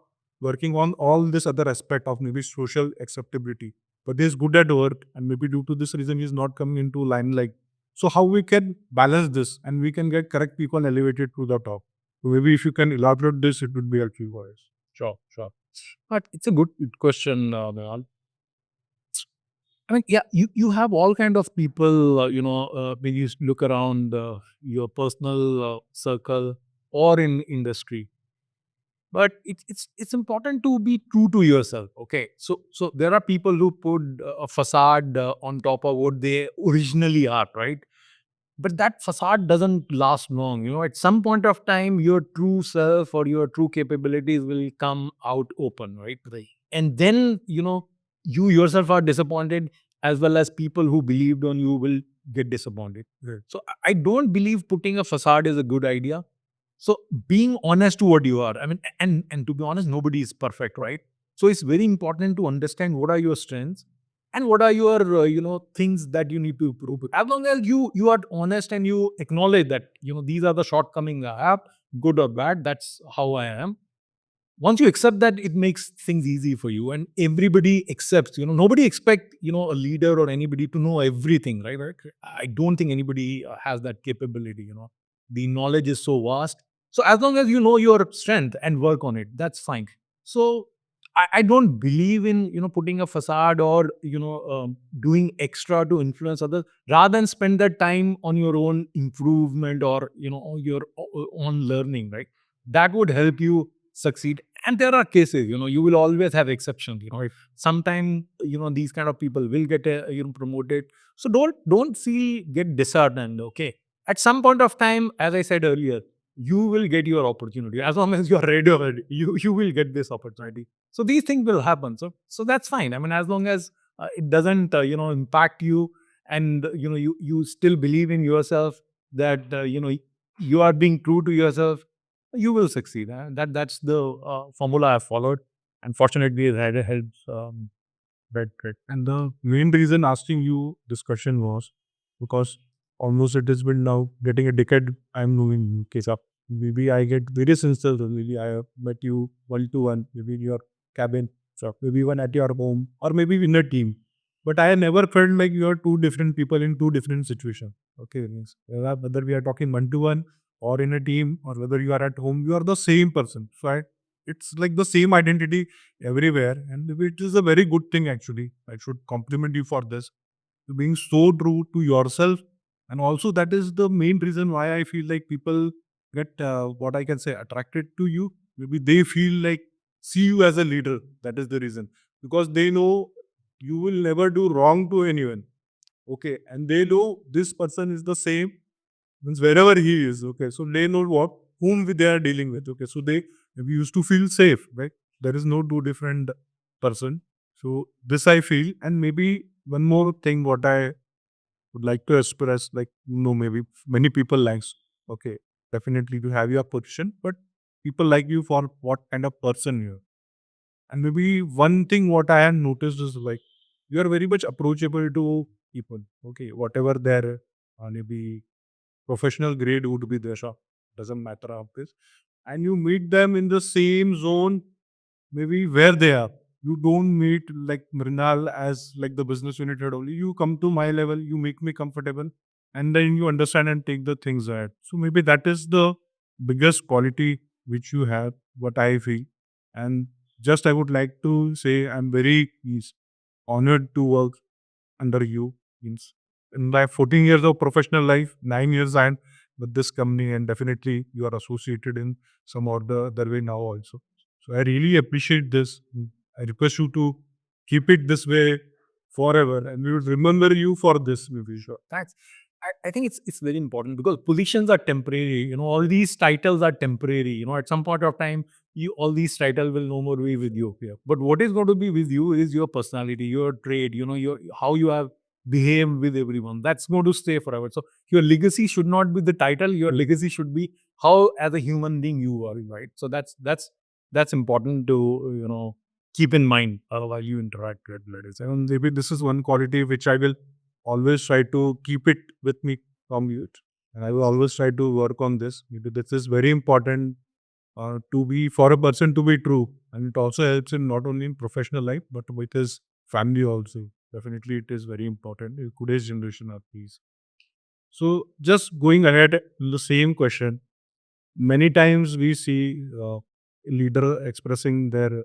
working on all this other aspect of maybe social acceptability. But he's good at work, and maybe due to this reason, he's not coming into limelight. So how we can balance this, and we can get correct people elevated to the top. So maybe if you can elaborate this, it would be helpful for us. Sure, sure. But it's a good question, Nihal. I mean, yeah, you have all kind of people, when you look around your personal circle or in industry. But it's important to be true to yourself. Okay, so there are people who put a facade on top of what they originally are, right? But that facade doesn't last long. At some point of time, your true self or your true capabilities will come out open, right? And then you yourself are disappointed, as well as people who believed on you will get disappointed. Right. So I don't believe putting a facade is a good idea. So being honest to what you are, I mean, and to be honest, nobody is perfect, right? So it's very important to understand what are your strengths and what are your things that you need to improve. As long as you are honest and you acknowledge that these are the shortcomings I have, good or bad, that's how I am. Once you accept that, it makes things easy for you, and everybody accepts. Nobody expect a leader or anybody to know everything, right? I don't think anybody has that capability. The knowledge is so vast. So as long as you know your strength and work on it, that's fine. So I don't believe in putting a facade or doing extra to influence others, rather than spend that time on your own improvement or on your own learning, right? That would help you succeed. And there are cases, you will always have exceptions. If sometime these kind of people will get promoted, so don't feel get disheartened. Okay, at some point of time, as I said earlier, you will get your opportunity. As long as you're ready of it, you will get this opportunity. So these things will happen. So that's fine. I mean, as long as it doesn't impact you, and you still believe in yourself, that you are being true to yourself, you will succeed. That's the formula I've followed, and fortunately that helps. Right, right. And the main reason asking you this question was because almost it has been now getting a decade I'm knowing you. Okay, so maybe I get various instances. Maybe I have met you one to one, maybe in your cabin, so maybe one at your home, or maybe in a team. But I never felt like you are two different people in two different situations. Okay, means whether we are talking one to one or in a team, or whether you are at home, you are the same person. So it's like the same identity everywhere, and it is a very good thing actually. I should compliment you for this, being so true to yourself. And also that is the main reason why I feel like people get what I can say attracted to you. Maybe they feel like see you as a leader. That is the reason, because they know you will never do wrong to anyone. Okay, and they know this person is the same means wherever he is. Okay, so they know what whom they are dealing with. Okay, so they we used to feel safe, right? There is no two different person. So this I feel. And maybe one more thing what I would like to express, like, no, maybe many people likes, okay, definitely to have your position, but people like you for what kind of person you are. And maybe one thing what I have noticed is like you are very much approachable to people. Okay, whatever their maybe professional grade would be there, sure, doesn't matter of this. And you meet them in the same zone, maybe where they are. You don't meet like Mrinal as like the business unit head only. You come to my level, you make me comfortable, and then you understand and take the things ahead. So maybe that is the biggest quality which you have, what I feel. And just I would like to say I'm very honored to work under you. Means in my 14 years of professional life, 9 years I'm with this company, and definitely you are associated in some or the other way now also. So I really appreciate this. I request you to keep it this way forever, and we would remember you for this, maybe. Sure. Thanks. I think it's very important because positions are temporary. All these titles are temporary. At some point of time, all these titles will no more be with you here. But what is going to be with you is your personality, your trait. Your how you have behaved with everyone. That's going to stay forever. So your legacy should not be the title. Your legacy should be how, as a human being, you are. Right. So that's important to keep in mind while you interact with ladies. And maybe this is one quality which I will always try to keep it with me from youth. And I will always try to work on this. Maybe this is very important to be for a person to be true. And it also helps in not only in professional life, but with his family also. Definitely it is very important. In today's generation at least. So just going ahead in the same question, many times we see leader expressing their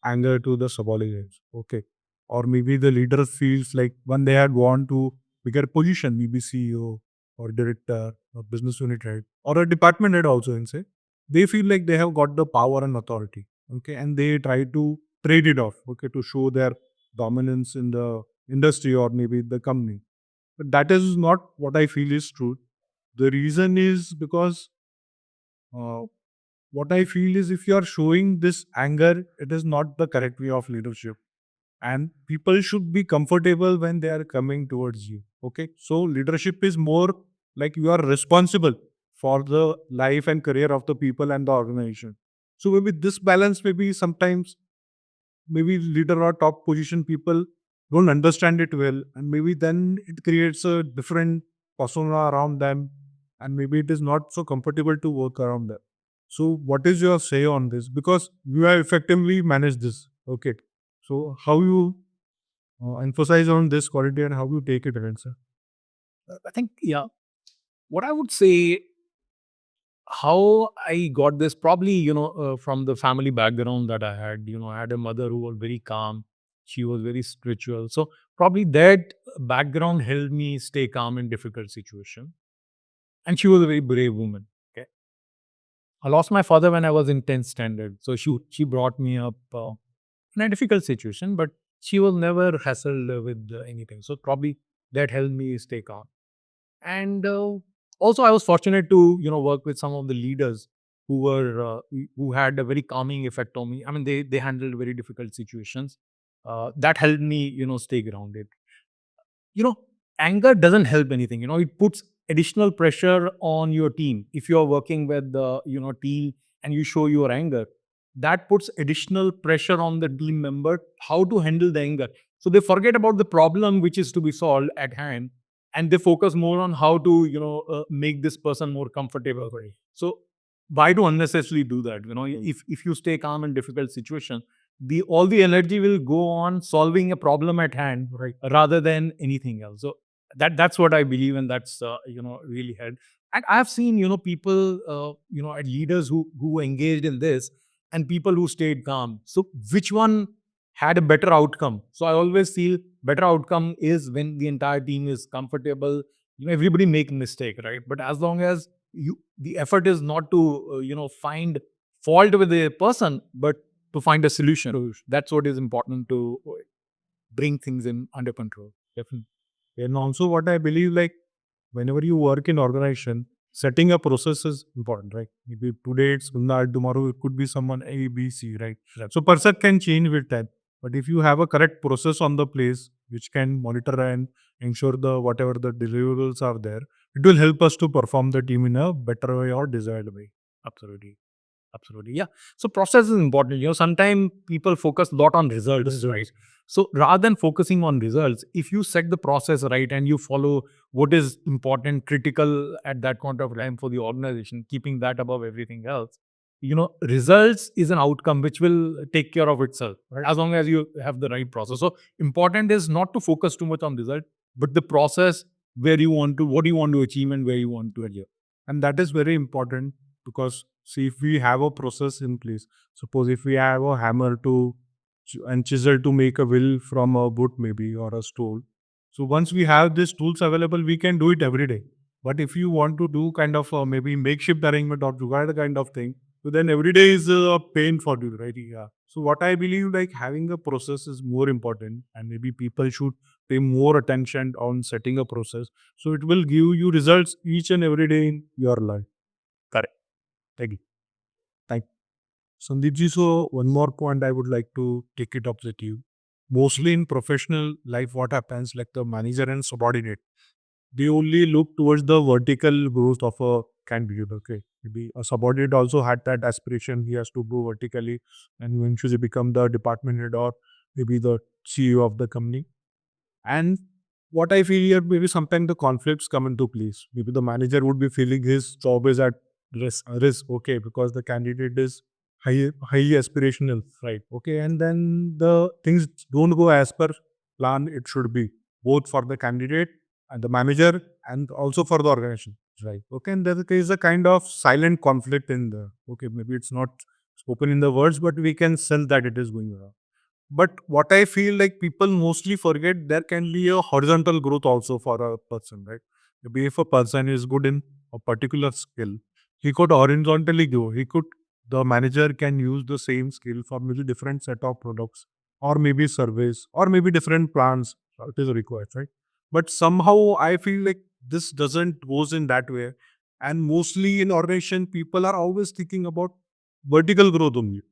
anger to the subordinates. Okay, or maybe the leader feels like when they had gone to bigger position, maybe CEO or director or business unit head or a department head also, in say, they feel like they have got the power and authority. Okay, and they try to trade it off. Okay, to show their dominance in the industry or maybe the company. But that is not what I feel is true. The reason is because uh, what I feel is if you are showing this anger, it is not the correct way of leadership. And people should be comfortable when they are coming towards you. Okay. So leadership is more like you are responsible for the life and career of the people and the organization. So maybe this balance, maybe sometimes maybe leader or top position people don't understand it well, and maybe then it creates a different persona around them, and maybe it is not so comfortable to work around them. So what is your say on this? Because you have effectively managed this. Okay, so how you emphasize on this quality and how you take it ahead, sir? I think, yeah, what I would say, how I got this, probably, from the family background that I had. I had a mother who was very calm. She was very spiritual. So probably that background helped me stay calm in difficult situation. And she was a very brave woman. Okay. I lost my father when I was in 10th standard. So she brought me up in a difficult situation, but she was never hassled with anything. So probably that helped me stay calm. And also I was fortunate to work with some of the leaders who had a very calming effect on me. I mean, they handled very difficult situations. That helped me stay grounded. you know Anger doesn't help anything. It puts additional pressure on your team. If you're working with the team and you show your anger, that puts additional pressure on the team member how to handle the anger. So they forget about the problem which is to be solved at hand, and they focus more on how to make this person more comfortable. Right. So why do unnecessarily do that? If you stay calm in difficult situation, the all the energy will go on solving a problem at hand, right, rather than anything else. So that's what I believe, and that's really helped. And I've seen people, at leaders who engaged in this, and people who stayed calm. So which one had a better outcome? So I always feel better outcome is when the entire team is comfortable. Everybody make mistake, right? But as long as the effort is not to find fault with the person, but to find a solution. That's what is important to bring things in under control. Definitely. And also, what I believe, like, whenever you work in organization, setting a process is important, right? Maybe today it's Gulnad, tomorrow it could be someone A, B, C, right? So person can change with time. But if you have a correct process on the place, which can monitor and ensure the whatever the deliverables are there, it will help us to perform the team in a better way or desired way. Absolutely. Absolutely. Yeah. So process is important. Sometimes people focus a lot on results, right? So rather than focusing on results, if you set the process right and you follow what is important, critical at that point of time for the organization, keeping that above everything else, results is an outcome which will take care of itself, right? As long as you have the right process. So important is not to focus too much on result, but the process where you want to, what you want to achieve and where you want to adhere. And that is very important because see, if we have a process in place, suppose if we have a hammer to and chisel to make a wheel from a wood maybe or a stone, so once we have these tools available, we can do it every day. But if you want to do kind of a maybe makeshift arrangement or jugaad kind of thing, so then every day is a pain for you, right? Yeah. So what I believe, like having a process is more important, and maybe people should pay more attention on setting a process, so it will give you results each and every day in your life. Correct. Thank you. Thank Sandeep ji. So one more point I would like to take it up with you. Mostly in professional life, what happens like the manager and subordinate, they only look towards the vertical growth of a candidate. Okay. Maybe a subordinate also had that aspiration. He has to grow vertically and eventually become the department head or maybe the CEO of the company. And what I feel here, maybe sometimes the conflicts come into place. Maybe the manager would be feeling his job is at risk, okay, because the candidate is high aspirational, right? Okay, and then the things don't go as per plan it should be, both for the candidate and the manager and also for the organization, right? Okay, and there is a kind of silent conflict in the, okay, maybe it's not spoken in the words, but we can sense that it is going on. But what I feel like people mostly forget, there can be a horizontal growth also for a person, right? Maybe if a person is good in a particular skill, he could horizontally grow. The manager can use the same skill for maybe different set of products or maybe service or maybe different plans. It is required, right? But somehow I feel like this doesn't goes in that way. And mostly in organization, people are always thinking about vertical growth only.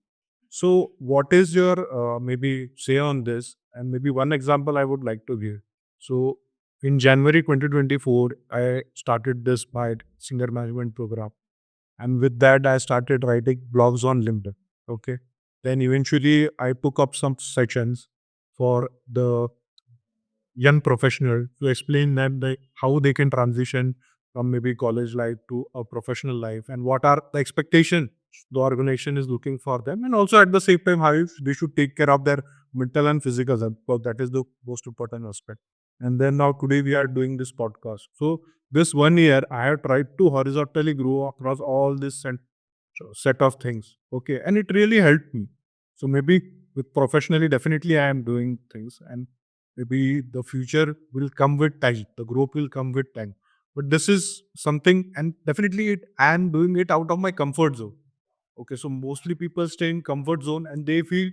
So, what is your maybe say on this? And maybe one example I would like to give. So, in January 2024, I started this my senior management program, and with that, I started writing blogs on LinkedIn. Okay, then eventually I took up some sessions for the young professional to explain them how they can transition from maybe college life to a professional life and what are the expectations the organization is looking for them, and also at the same time how they should take care of their mental and physical health, because that is the most important aspect. And then now today we are doing this podcast. So this 1 year I have tried to horizontally grow across all this set of things. Okay, and it really helped me. So maybe with professionally, definitely I am doing things, and maybe the future will come with time. The growth will come with time. But this is something, and definitely I am doing it out of my comfort zone. Okay, so mostly people stay in comfort zone and they feel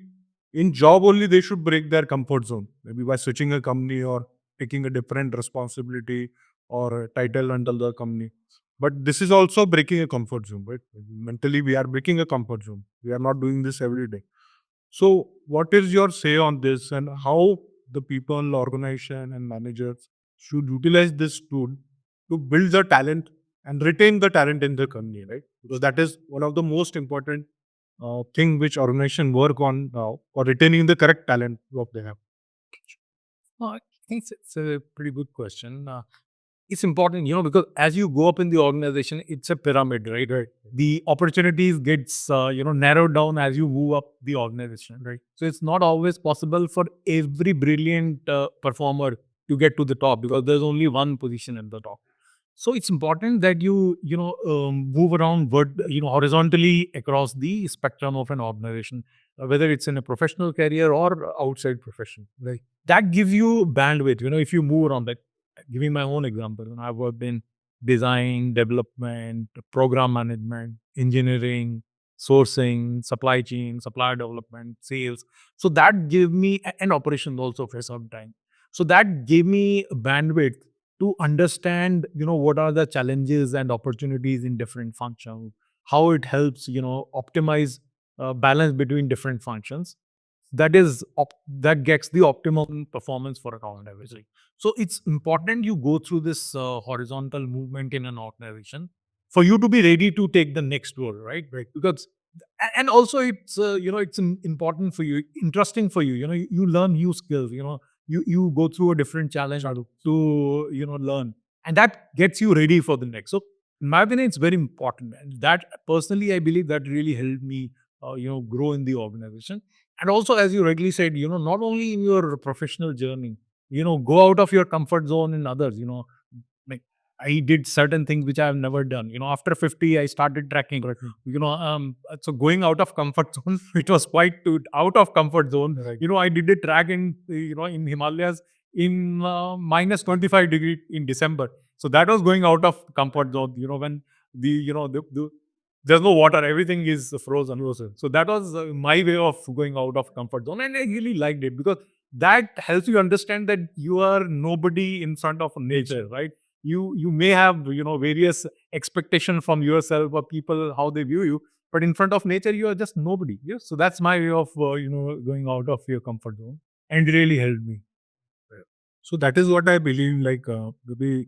in job only they should break their comfort zone. Maybe by switching a company or taking a different responsibility or a title under the company. But this is also breaking a comfort zone, right? Mentally, we are breaking a comfort zone. We are not doing this every day. So, what is your say on this, and how the people, organization, and managers should utilize this tool to build the talent and retain the talent in the company, right? Because that is one of the most important thing which organization work on now for retaining the correct talent what they have. I think it's a pretty good question. It's important, because as you go up in the organization, it's a pyramid, right? Right. The opportunities gets, narrowed down as you move up the organization, right? So it's not always possible for every brilliant performer to get to the top because there's only one position at the top. So it's important that you move around horizontally across the spectrum of an organization, whether it's in a professional career or outside profession. Right. That gives you bandwidth. If you move around that, giving my own example, I've worked in design, development, program management, engineering, sourcing, supply chain, supplier development, sales. So that gave me and operations also for some time. So that gave me bandwidth to understand, what are the challenges and opportunities in different functions, how it helps, optimize balance between different functions. that gets the optimum performance for an organization. So it's important you go through this horizontal movement in an organization for you to be ready to take the next role, right? Right. Because and also it's it's important for you, interesting for you. You learn new skills. You go through a different challenge to learn, and that gets you ready for the next. So in my opinion, it's very important, and that personally I believe that really helped me grow in the organization. And also, as you rightly said, not only in your professional journey, go out of your comfort zone in others. Like I did certain things which I have never done. After 50, I started tracking. Correct. So going out of comfort zone, it was quite out of comfort zone. Right. I did a track in Himalayas in minus 25 degree in December. So that was going out of comfort zone. When the there's no water, everything is frozen. So that was my way of going out of comfort zone, and I really liked it because that helps you understand that you are nobody in front of nature, right? You may have various expectation from yourself or people how they view you, but in front of nature you are just nobody. Yes, so that's my way of going out of your comfort zone, and it really helped me. So that is what I believe. Maybe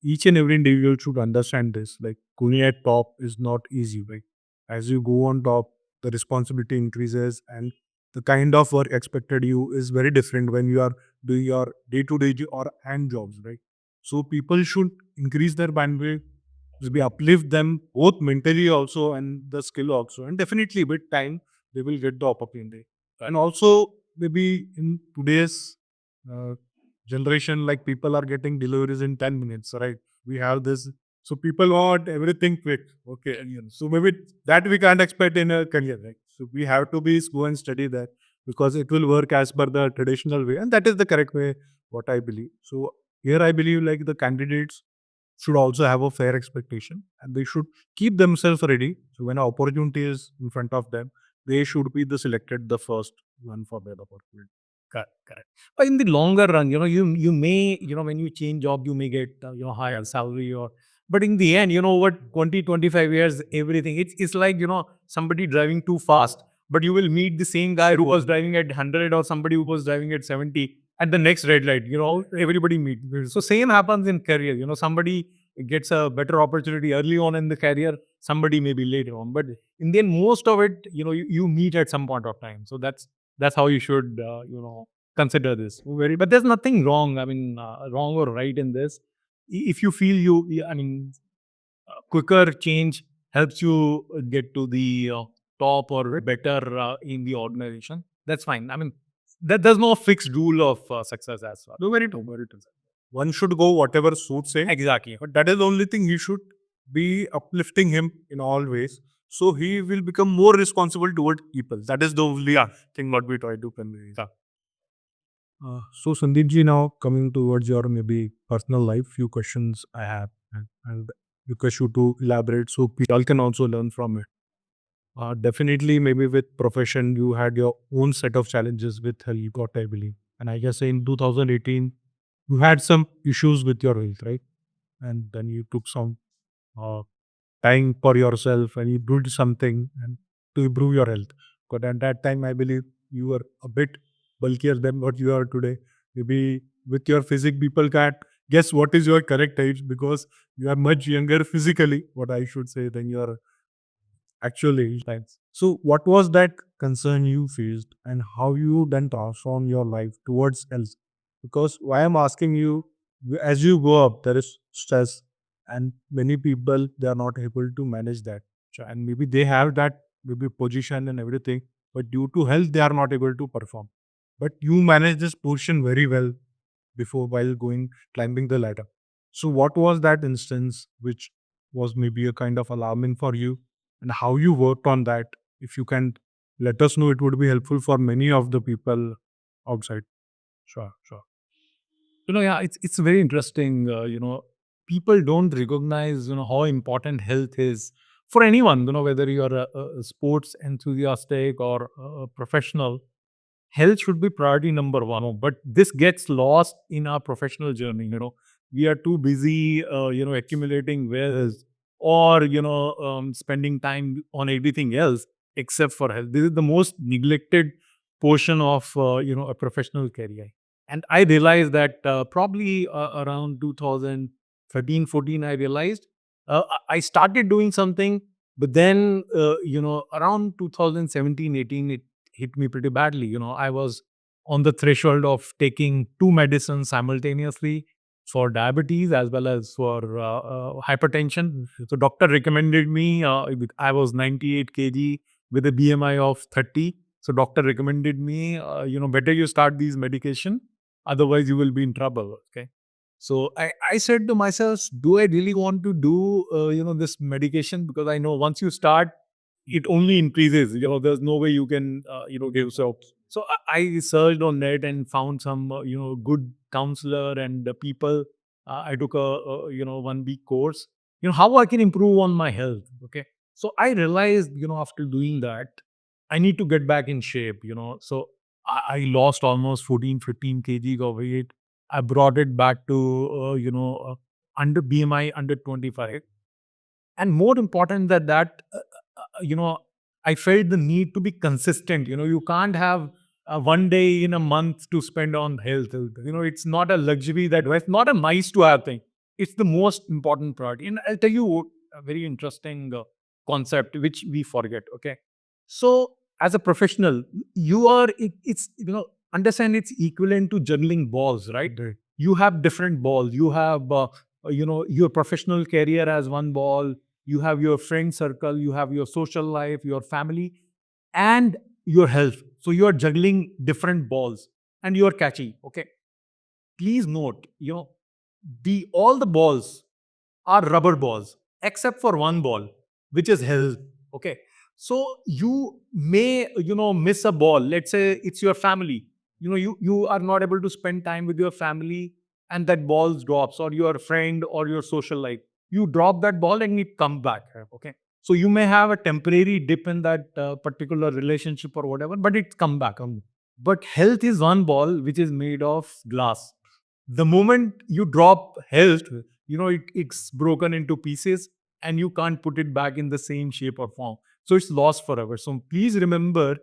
each and every individual should understand this. Like going at top is not easy, right? As you go on top, the responsibility increases and the kind of work expected you is very different when you are doing your day-to-day or hand jobs, right? So people should increase their bandwidth, maybe uplift them both mentally also and the skill also. And definitely with time, they will get the opportunity. And also maybe in today's uh, generation, like people are getting deliveries in 10 minutes, right? We have this. So people want everything quick. Okay. And, so maybe that we can't expect in a career, right? So we have to be slow and study that because it will work as per the traditional way. And that is the correct way, what I believe. So here I believe like the candidates should also have a fair expectation and they should keep themselves ready. So when an opportunity is in front of them, they should be the selected the first one for that opportunity. Correct, correct. But in the longer run, you may, when you change job, you may get higher salary or. But in the end, what 20-25 years, everything it's like somebody driving too fast, but you will meet the same guy who was driving at 100 or somebody who was driving at 70 at the next red light. Everybody meet. So same happens in career. Somebody gets a better opportunity early on in the career, somebody maybe later on. But in the end, most of it, you meet at some point of time. So that's how you should consider this. Very, but there's nothing wrong. I mean, wrong or right in this. If you feel I mean, quicker change helps you get to the top or better in the organization. That's fine. I mean, there's no fixed rule of success as well. No, very true, very true. One should go whatever suits him. Exactly. But that is the only thing you should be uplifting him in all ways. So he will become more responsible toward people. That is the only thing what we try to convey. Yeah. So Sandeep ji, now coming towards your maybe personal life, few questions I have and request you to elaborate so people can also learn from it. Definitely, maybe with profession, you had your own set of challenges with health, got I believe. And I guess in 2018, you had some issues with your health, right? And then you took some uh, time for yourself and you did something and to improve your health. Because at that time, I believe you were a bit bulkier than what you are today. Maybe with your physique, people can't guess what is your correct age because you are much younger physically, what I should say, than your actual age times. So, what was that concern you faced and how you then transform your life towards health? Because why I'm asking you, as you go up, there is stress, and many people they are not able to manage that. And maybe they have that maybe position and everything, but due to health, they are not able to perform. But you manage this position very well before while going climbing the ladder. So, what was that instance which was maybe a kind of alarming for you, and how you worked on that? If you can let us know, it would be helpful for many of the people outside. Sure, sure. Yeah, it's very interesting. People don't recognize how important health is for anyone. Whether you're a sports enthusiastic or a professional, health should be priority number one. But this gets lost in our professional journey. We are too busy, accumulating wealth or spending time on everything else except for health. This is the most neglected portion of a professional career. And I realized that probably around 2013, 14, I realized I started doing something, but then around 2017, 18, it hit me pretty badly. I was on the threshold of taking two medicines simultaneously for diabetes as well as for hypertension. So doctor recommended me. I was 98 kg with a BMI of 30. So doctor recommended me, better you start these medication, otherwise you will be in trouble. Okay. So I said to myself, do I really want to do, this medication? Because I know once you start, it only increases. There's no way you can, give. So I searched on net and found some, good counselor and people. I took a 1 week course. How I can improve on my health. Okay. So I realized, after doing that, I need to get back in shape. So I lost almost 14, 15 kg of weight. I brought it back to, under BMI under 25. And more important than that, I felt the need to be consistent. You can't have 1 day in a month to spend on health. It's not a luxury, that it's not a nice to have thing. It's the most important priority. And I'll tell you a very interesting concept which we forget. Okay. So as a professional, it's, understand, it's equivalent to juggling balls, right? Right. You have different balls. You have, your professional career as one ball. You have your friend circle. You have your social life, your family, and your health. So you are juggling different balls and you are catchy. Okay. Please note, the all the balls are rubber balls except for one ball, which is health. Okay. So you may, miss a ball. Let's say it's your family. You are not able to spend time with your family, and that ball drops, or your friend or your social life. You drop that ball and it come back. Okay. So you may have a temporary dip in that particular relationship or whatever, but it come back. But health is one ball which is made of glass. The moment you drop health, it's broken into pieces and you can't put it back in the same shape or form. So it's lost forever. So please remember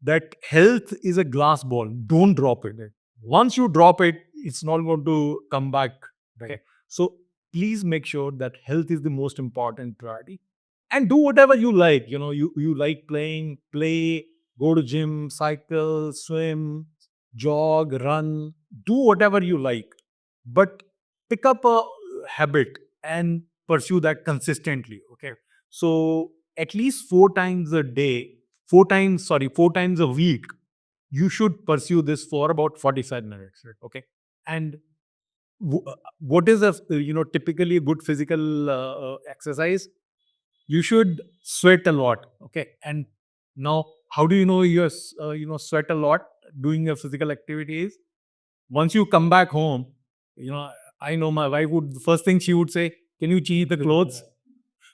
that health is a glass ball. Don't drop it. Once you drop it, it's not going to come back. Okay. So please make sure that health is the most important priority. And do whatever you like. You like playing, play, go to gym, cycle, swim, jog, run, do whatever you like. But pick up a habit and pursue that consistently. Okay. So at least 4 times a day, 4 times a week, you should pursue this for about 45 minutes. Right? Okay. And what is a, typically a good physical exercise? You should sweat a lot. Okay. And now, how do you know sweat a lot doing your physical activities? Once you come back home, you know, I know my wife would, the first thing she would say, can you change the clothes?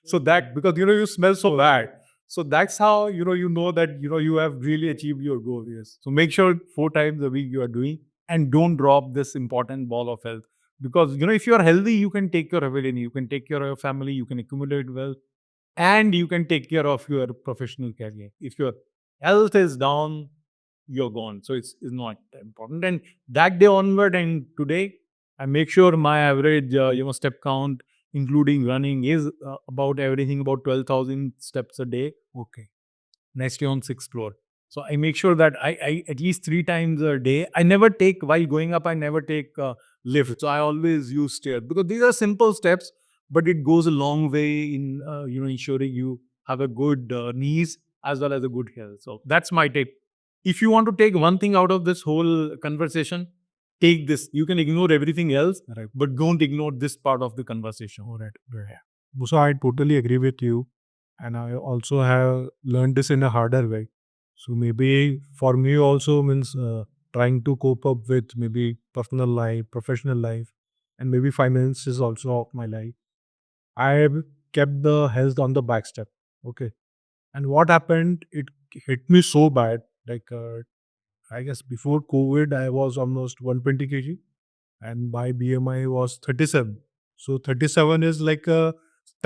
So that, because, you smell so bad. So that's how, you know that, you have really achieved your goal. Yes. So make sure 4 times a week you are doing, and don't drop this important ball of health. Because, if you are healthy, you can take care of everything. You can take care of your family, you can accumulate wealth, and you can take care of your professional career. If your health is down, you're gone. So it's not important. And that day onward and today, I make sure my average step count, including running, is about everything about 12,000 steps a day. Okay. Next year on sixth floor. So I make sure that I at least 3 times a day. I never take, while going up, I never take lift. So I always use stairs, because these are simple steps, but it goes a long way in ensuring you have a good knees as well as a good health. So that's my tip. If you want to take one thing out of this whole conversation, take this. You can ignore everything else, Right. but don't ignore this part of the conversation. All right. Yeah. So I totally agree with you. And I also have learned this in a harder way. So maybe for me also means trying to cope up with maybe personal life, professional life, and maybe finances also of my life. I have kept the health on the back step. Okay. And what happened, it hit me so bad. Like, I guess before COVID, I was almost 120 kg and my BMI was 37. So 37 is like a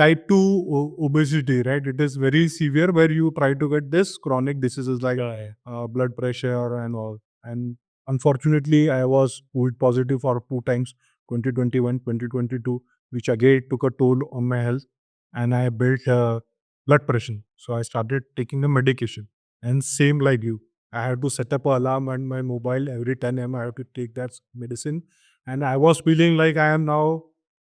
type 2 obesity, right? It is very severe where you try to get this chronic diseases like blood pressure and all. And unfortunately, I was COVID positive for 2 times, 2021, 2022, which again took a toll on my health. And I built blood pressure. So I started taking the medication. And same like you, I had to set up an alarm on my mobile every 10 a.m. I have to take that medicine. And I was feeling like I am now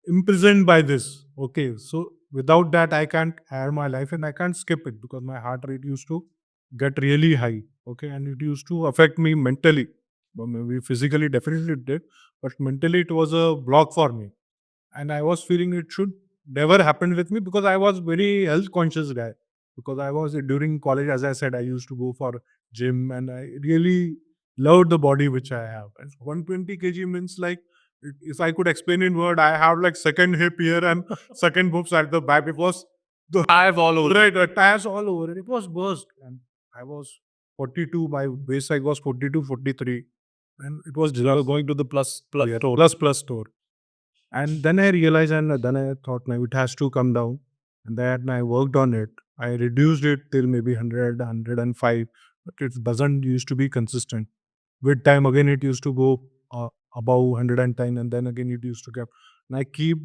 imprisoned by this. Okay, so without that, I can't have my life and I can't skip it because my heart rate used to get really high. Okay, and it used to affect me mentally. Well, maybe physically, definitely it did, but mentally, it was a block for me. And I was feeling it should never happen with me because I was very health conscious guy. Because I was during college, as I said, I used to go for gym and I really loved the body which I have. And 120 kg means like if I could explain in word, I have like second hip here and second boobs at the back. It was the I've all over. right, tires all over, and it was burst. And I was 42. My waist size was 42, 43, and it was just Going to the plus yeah, store. plus store. And then I realized, and then I thought, now it has to come down. And then I worked on it. I reduced it till maybe 100, 105, but it doesn't used to be consistent. With time, again, it used to go above 110, and then again, it used to get. And I keep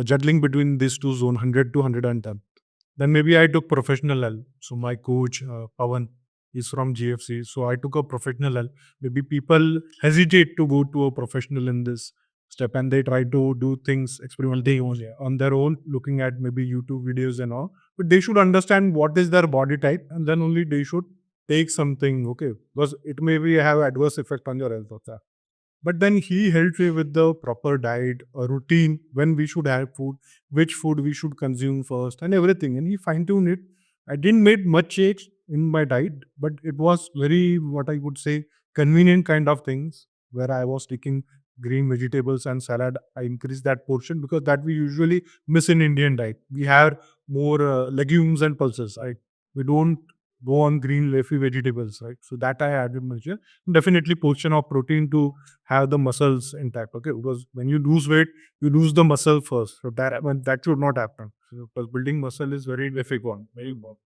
juggling between these two zones, 100 to 110. Then maybe I took professional help. So my coach, Pawan, is from GFC. So I took a professional help. Maybe people hesitate to go to a professional in this step and they try to do things experimentally on their own, looking at maybe YouTube videos and all. But they should understand what is their body type and then only they should take something, okay? Because it may be have adverse effect on your health. Also. But then he helped me with the proper diet, a routine, when we should have food, which food we should consume first, and everything. And he fine tuned it. I didn't make much change in my diet, but it was very, what I would say, convenient kind of things where I was taking green vegetables and salad. I increased that portion because that we usually miss in Indian diet. We have more legumes and pulses. Right? We don't go on green leafy vegetables, right? So that I added measure. Definitely portion of protein to have the muscles intact. Okay, because when you lose weight, you lose the muscle first. So that should not happen. So, because building muscle is very difficult, very important.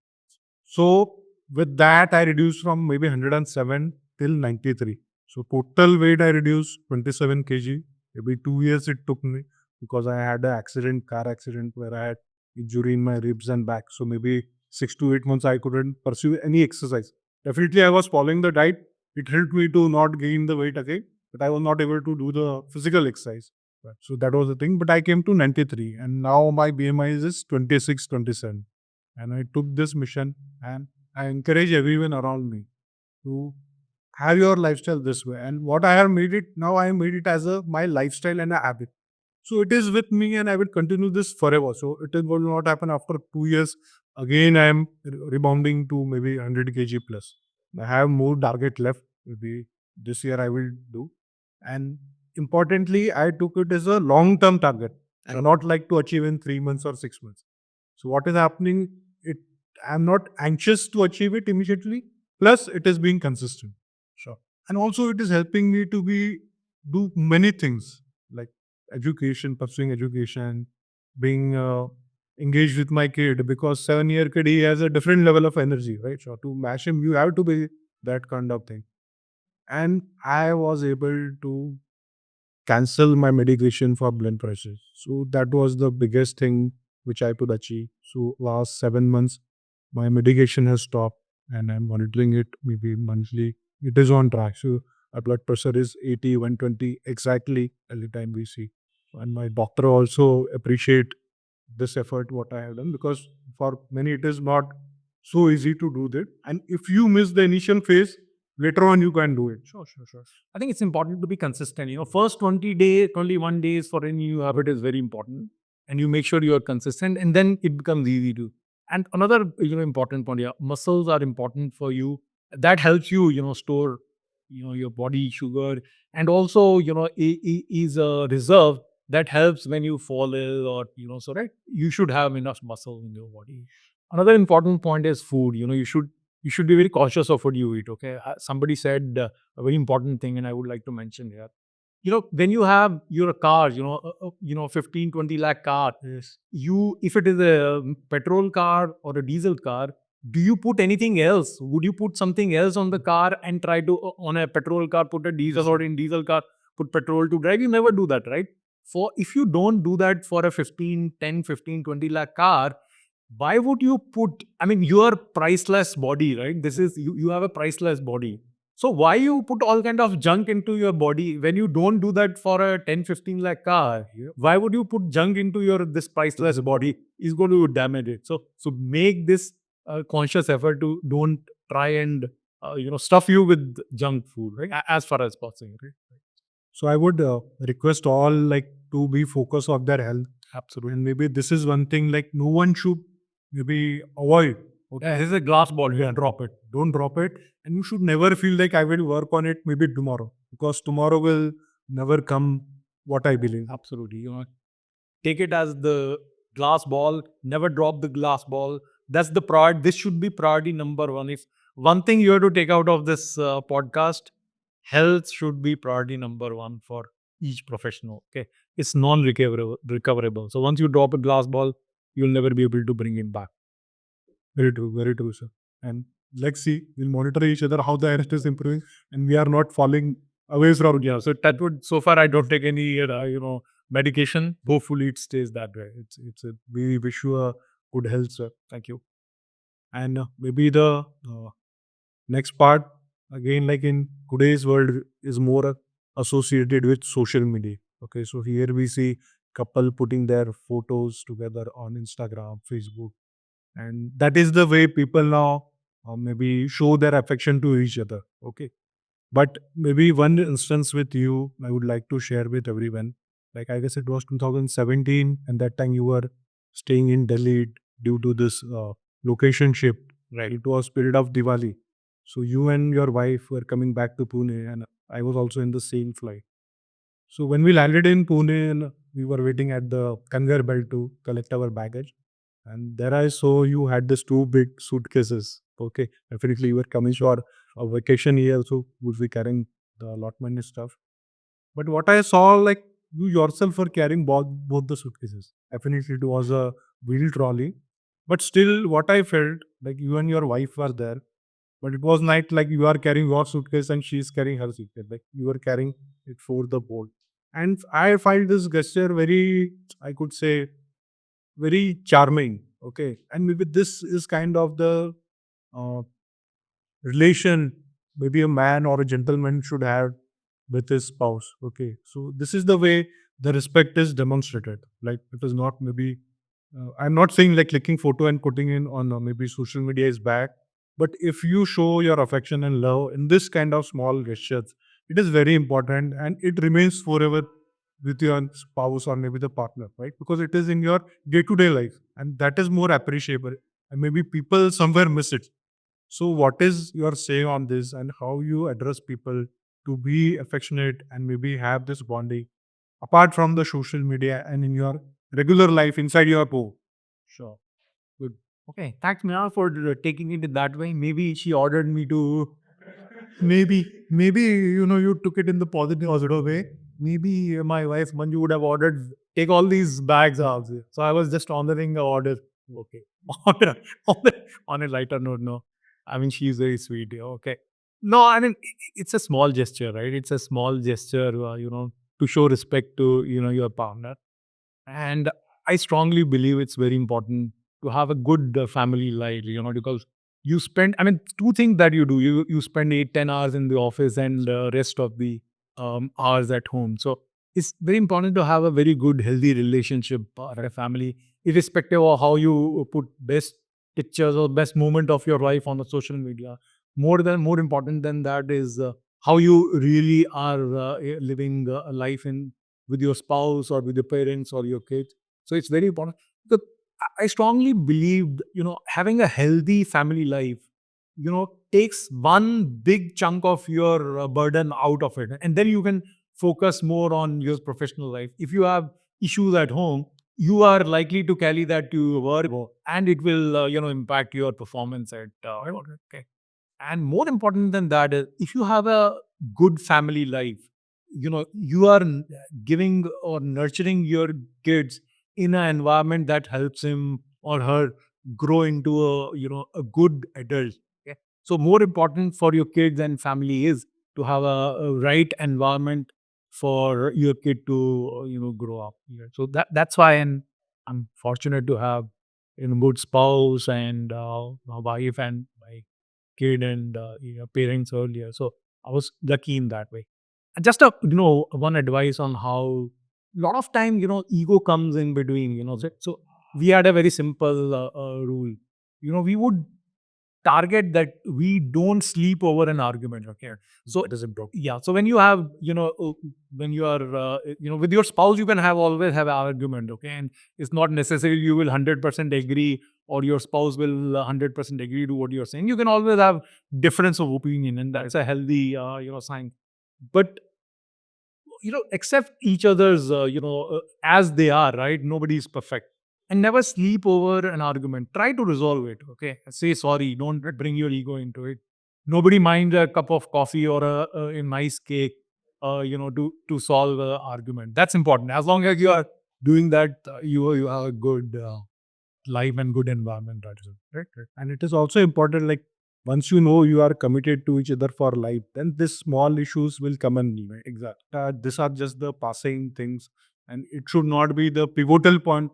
So with that, I reduced from maybe 107 till 93. So total weight I reduced 27 kg. Maybe 2 years it took me because I had an accident, car accident where I had injury in my ribs and back. So maybe 6 to 8 months I couldn't pursue any exercise. Definitely I was following the diet. It helped me to not gain the weight again, but I was not able to do the physical exercise. Right. So that was the thing. But I came to 93 and now my BMI is 26, 27. And I took this mission and I encourage everyone around me to have your lifestyle this way. And what I have made it now, I have made it as a my lifestyle and a habit. So it is with me and I will continue this forever. So will not happen after 2 years. Again, I am rebounding to maybe 100 kg plus. I have more target left. Maybe this year I will do. And importantly, I took it as a long-term target and not like to achieve in 3 months or 6 months. So what is happening? It I'm not anxious to achieve it immediately. Plus, it is being consistent. Sure. And also, it is helping me to be do many things like education, pursuing education, being engaged with my kid because 7 year kid he has a different level of energy, right? So to match him, you have to be that kind of thing. And I was able to cancel my medication for blood pressure. So that was the biggest thing which I could achieve. So last 7 months, my medication has stopped and I'm monitoring it maybe monthly. It is on track. So our blood pressure is 80, 120 exactly every time we see. And my doctor also appreciate this effort what I have done because for many it is not so easy to do that. And if you miss the initial phase, later on you can do it. Sure. I think it's important to be consistent. First 20 days, 21 days for any new habit is very important. And you make sure you are consistent and then it becomes easy to. And another, important point, yeah, muscles are important for you. That helps you, store, your body sugar. And also, is a reserve that helps when you fall ill or, so right, you should have enough muscle in your body. Another important point is food. You should be very cautious of what you eat. Okay, somebody said a very important thing, and I would like to mention here. when you have your car, 15, 20 lakh car, Yes. if it is a petrol car or a diesel car, do you put anything else? Would you put something else on the car and try to, on a petrol car, put a diesel, or in diesel car, put petrol to drive? You never do that, right? If you don't do that for a 15, 10, 15, 20 lakh car, why would you put, I mean, your priceless body, right? This is, you have a priceless body. So why you put all kind of junk into your body when you don't do that for a 10, 15 lakh car? Why would you put junk into your this priceless body? Is going to damage it. So make this conscious effort to don't try and stuff you with junk food, right? As far as possible, right? So I would request all like to be focused on their health. Absolutely. And maybe this is one thing like no one should maybe avoid. Okay. Yeah, here's a glass ball. Yeah, drop it. Don't drop it. And you should never feel like I will work on it maybe tomorrow. Because tomorrow will never come, what I believe. Absolutely. Take it as the glass ball. Never drop the glass ball. That's the priority. This should be priority number one. If one thing you have to take out of this podcast, health should be priority number one for each professional. Okay, it's non-recoverable. So once you drop a glass ball, you'll never be able to bring it back. Very true, sir. And let's see, we'll monitor each other how the health is improving and we are not falling away from. Yeah. So that would, so far I don't take any medication. Hopefully it stays that way. We wish you a good health, sir. Thank you. And maybe the next part, again, like in today's world, is more associated with social media. Okay, so here we see couple putting their photos together on Instagram, Facebook, and that is the way people now maybe show their affection to each other. Okay, but maybe one instance with you, I would like to share with everyone. Like I guess it was 2017, and that time you were staying in Delhi due to this location shift. Right. It was period of Diwali, so you and your wife were coming back to Pune, and I was also in the same flight. So when we landed in Pune, and we were waiting at the conveyor belt to collect our baggage, and there I saw you had these two big suitcases. Okay, definitely you were coming for a vacation here, so would be carrying the allotment and stuff. But what I saw, like you yourself were carrying both the suitcases. Definitely it was a wheel trolley, but still, what I felt like you and your wife were there, but it was not like you are carrying your suitcase and she is carrying her suitcase. Like you were carrying it for the boat. And I find this gesture very, I could say, very charming. Okay. And maybe this is kind of the uh, relation maybe a man or a gentleman should have with his spouse. Okay. So this is the way the respect is demonstrated. Like it is not maybe, I'm not saying like clicking photo and putting in on maybe social media is bad. But if you show your affection and love in this kind of small gestures, it is very important and it remains forever with your spouse or maybe the partner, right? Because it is in your day to day life and that is more appreciable. And maybe people somewhere miss it. So, what is your say on this and how you address people to be affectionate and maybe have this bonding apart from the social media and in your regular life inside your home? Sure. Good. Okay. Thanks, Mia, for taking it that way. Maybe she ordered me to. Maybe you took it in the positive way. Maybe my wife Manju would have ordered, take all these bags out. So I was just honoring the order. Okay. On a lighter note, no. I mean, she's very sweet. Yeah, okay. No, I mean, it's a small gesture, right? It's a small gesture, to show respect to, your partner. And I strongly believe it's very important to have a good family life, because you spend, I mean, two things that you do. You spend 8, 10 hours in the office and rest of the hours at home. So it's very important to have a very good, healthy relationship or a family, irrespective of how you put best pictures or best moment of your life on the social media. More important than that is how you really are living a life in with your spouse or with your parents or your kids. So it's very important. Because I strongly believe, having a healthy family life, takes one big chunk of your burden out of it. And then you can focus more on your professional life. If you have issues at home, you are likely to carry that to work and it will, impact your performance at work. Okay. And more important than that is if you have a good family life, you are giving or nurturing your kids in an environment that helps him or her grow into a good adult. Okay, so more important for your kids and family is to have a right environment for your kid to grow up. Yeah. So that's why, and I'm fortunate to have good spouse and my wife and my kid and parents earlier. So I was lucky in that way. And just a one advice on how lot of time ego comes in between. So we had a very simple rule. We would target that we don't sleep over an argument. Okay, so It is important. yeah. So when you have when you are with your spouse, you can have always have an argument. Okay, and it's not necessary you will 100% agree or your spouse will 100% agree to what you're saying. You can always have difference of opinion, and that's a healthy sign. But accept each other's as they are, right? Nobody is perfect. And never sleep over an argument. Try to resolve it. Okay, say sorry. Don't bring your ego into it. Nobody minds a cup of coffee or a nice cake to solve an argument. That's important. As long as you are doing that, you have a good life and good environment. Right, right. And it is also important, like once you know you are committed to each other for life, then these small issues will come and leave. Exactly. These are just the passing things, and it should not be the pivotal point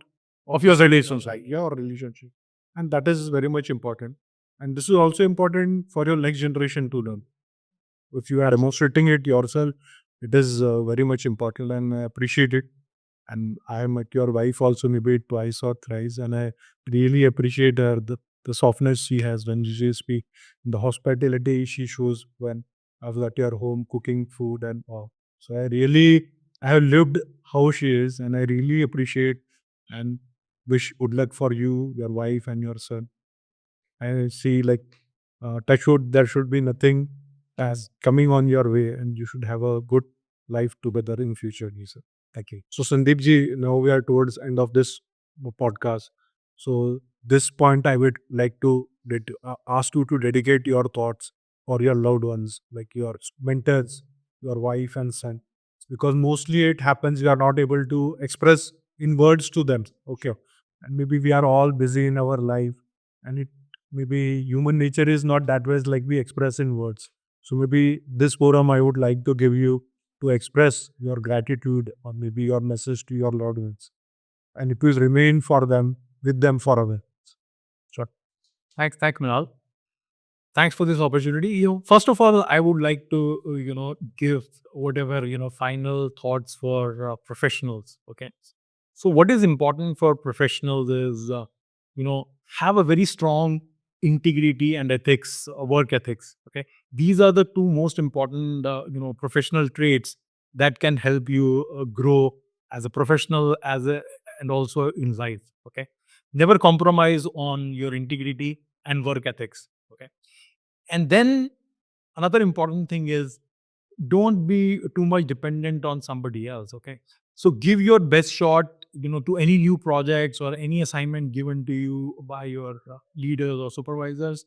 Of your relationship. like your relationship. And that is very much important. And this is also important for your next generation to learn. If you are demonstrating it yourself, it is very much important, and I appreciate it. And I met your wife also maybe twice or thrice, and I really appreciate her the softness she has when she speak, the hospitality she shows when I was at your home cooking food and all. So I have lived how she is, and I really appreciate and wish good luck for you, your wife, and your son. I see like touch wood, there should be nothing as coming on your way, and you should have a good life together in future, Lisa. Thank you. So Sandeep ji, now we are towards end of this podcast. So this point, I would like to ask you to dedicate your thoughts for your loved ones, like your mentors, your wife and son, because mostly it happens you are not able to express in words to them. Okay, and maybe we are all busy in our life, and it maybe human nature is not that way like we express in words. So maybe this forum I would like to give you to express your gratitude or maybe your message to your loved ones. And it will remain for them, with them forever. Sure. Thanks, Manal. Thanks for this opportunity. First of all, I would like to, give whatever, final thoughts for professionals. Okay. So, what is important for professionals is, have a very strong integrity and ethics, work ethics. Okay. These are the two most important, professional traits that can help you grow as a professional, and also in life. Okay. Never compromise on your integrity and work ethics. Okay. And then another important thing is don't be too much dependent on somebody else. Okay. So give your best shot, to any new projects or any assignment given to you by your leaders or supervisors,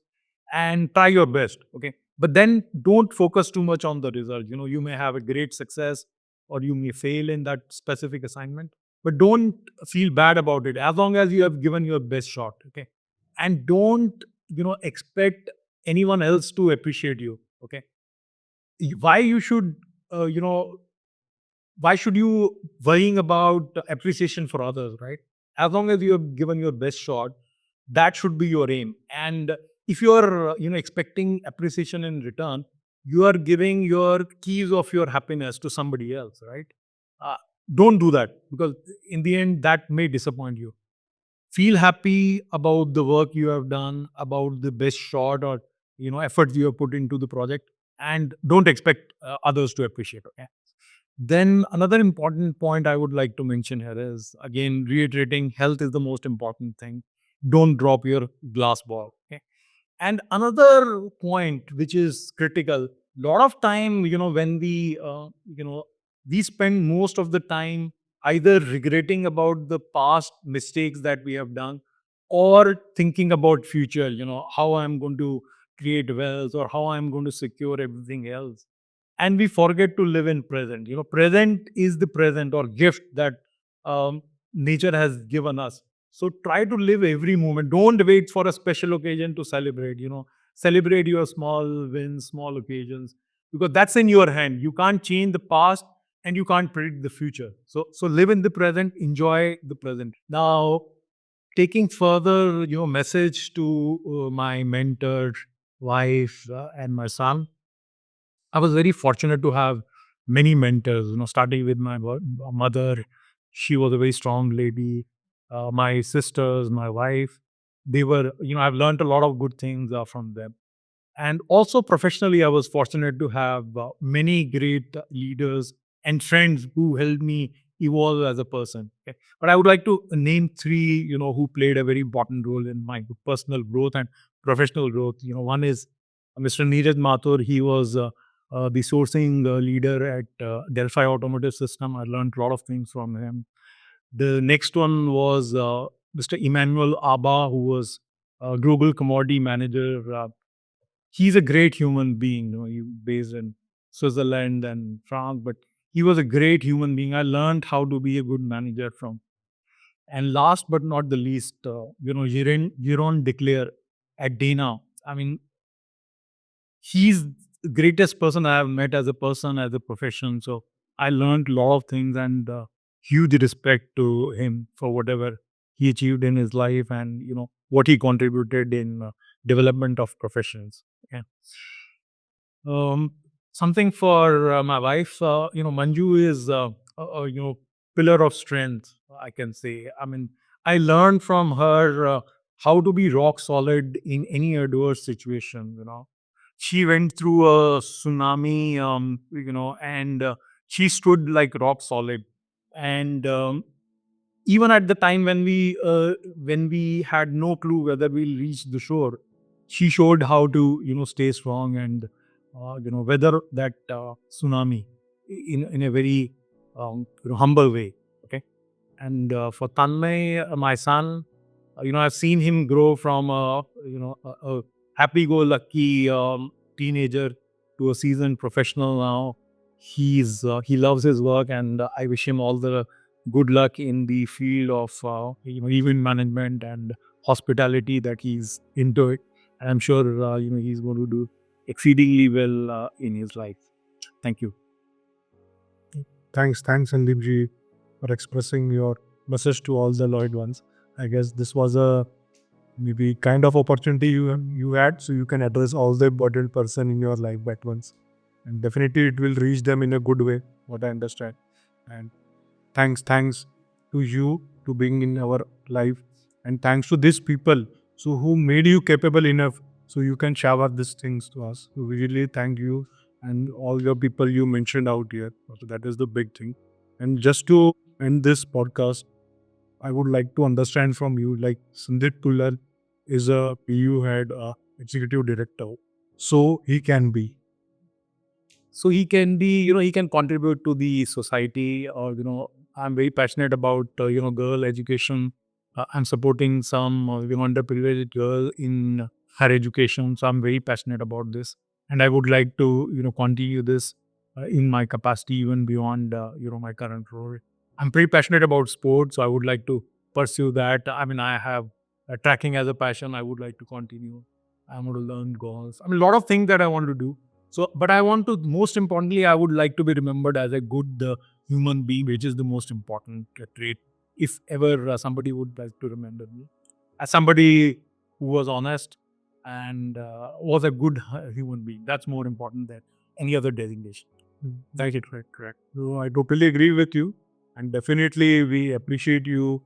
and try your best. Okay. But then don't focus too much on the result. You may have a great success or you may fail in that specific assignment, but don't feel bad about it as long as you have given your best shot. Okay. And don't, expect anyone else to appreciate you. Okay. Why you should why should you worrying about appreciation for others, right? As long as you have given your best shot, that should be your aim. And if you are expecting appreciation in return, you are giving your keys of your happiness to somebody else, right? uh, don't do that, because in the end that may disappoint you. Feel happy about the work you have done, about the best shot or efforts you have put into the project, and don't expect others to appreciate. Okay. Then another important point I would like to mention here is, again, reiterating, health is the most important thing. Don't drop your glass ball. Okay. And another point which is critical, lot of time, when we spend most of the time either regretting about the past mistakes that we have done or thinking about future, how I'm going to create wealth or how I'm going to secure everything else. and we forget to live in present. Present is the present or gift that um, nature has given us. So try to live every moment. Don't wait for a special occasion to celebrate. Celebrate your small wins, small occasions, because that's in your hand. You can't change the past, and you can't predict the future. So live in the present, enjoy the present. Now, taking further your message to my mentor, wife, and my son, I was very fortunate to have many mentors, starting with my mother. She was a very strong lady. My sisters, my wife, they were, I've learned a lot of good things from them. And also professionally, I was fortunate to have many great leaders and friends who helped me evolve as a person. Okay? But I would like to name three, who played a very important role in my personal growth and professional growth. One is Mr. Neeraj Mathur. He was the sourcing leader at Delphi Automotive System. I learned a lot of things from him. The next one was Mr. Emmanuel Abba, who was global commodity manager. He's a great human being. He based in Switzerland and France, but he was a great human being. I learned how to be a good manager from. And last but not the least, Jeroen Declare at Dana. I mean, he's the greatest person I have met as a person, as a profession. So I learned a lot of things, and huge respect to him for whatever he achieved in his life, and what he contributed in development of professions. Okay. Um, Something for my wife, Manju is pillar of strength, I can say. I mean, I learned from her how to be rock solid in any adverse situation. She went through a tsunami, and she stood like rock solid. And even at the time when we had no clue whether we'll reach the shore, she showed how to stay strong and weather that tsunami in a very humble way. Okay. And for Tanmay, my son, I've seen him grow from a happy-go-lucky teenager to a seasoned professional now. He loves his work, and I wish him all the good luck in the field of event management and hospitality that he's into it. And I'm sure he's going to do exceedingly well in his life. Thank you. Thanks, Sandeep ji, for expressing your message to all the Lloyd ones. I guess this was a maybe kind of opportunity you had, so you can address all the important person in your life at once, and definitely it will reach them in a good way. What I understand, and thanks to you to being in our life, and thanks to these people so who made you capable enough so you can shower these things to us. So we really thank you and all your people you mentioned out here. So that is the big thing. And just to end this podcast, I would like to understand from you, like Sandeep Khullar is a PU head, executive director, so he can be. So he can be, he can contribute to the society. Or I'm very passionate about girl education. I'm supporting some underprivileged girl in her education, so I'm very passionate about this, and I would like to continue this in my capacity even beyond my current role. I'm pretty passionate about sports, so I would like to pursue that. I mean, I have tracking as a passion. I would like to continue. I want to learn golf. I mean, a lot of things that I want to do. So, but I want to, most importantly, I would like to be remembered as a good human being, which is the most important trait. If ever somebody would like to remember me as somebody who was honest and was a good human being, that's more important than any other designation. Thank you. Correct. So I totally agree with you, and definitely we appreciate you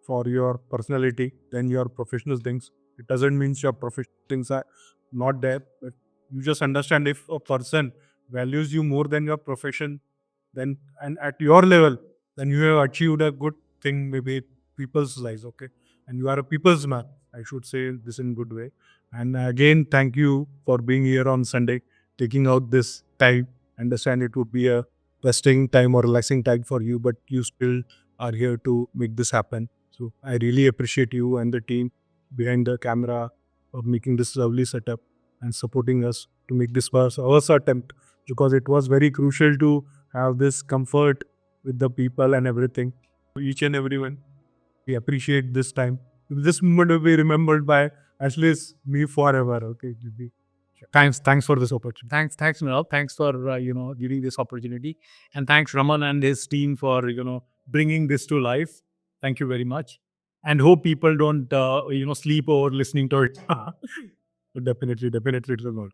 for your personality than your professional things. It doesn't mean your professional things are not there, but you just understand if a person values you more than your profession, then and at your level, then you have achieved a good thing, maybe people's lives, okay? And you are a people's man. I should say this in good way. And again, thank you for being here on Sunday, taking out this time. Understand it would be a resting time or relaxing time for you, but you still are here to make this happen. So I really appreciate you and the team behind the camera for making this lovely setup and supporting us to make this first our attempt because it was very crucial to have this comfort with the people and everything. Each and everyone, we appreciate this time. This moment will be remembered by at least me forever. Okay, Jyoti. Thanks for this opportunity. Thanks, Nirav. Thanks for giving this opportunity, and thanks Raman and his team for bringing this to life. Thank you very much, and hope people don't sleep over listening to it. Definitely, it's a lot.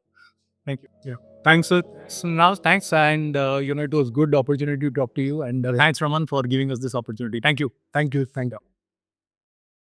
Thank you. Yeah. Thanks, sir. So now, thanks, and it was good opportunity to talk to you, and thanks Raman for giving us this opportunity. Thank you. Thank you.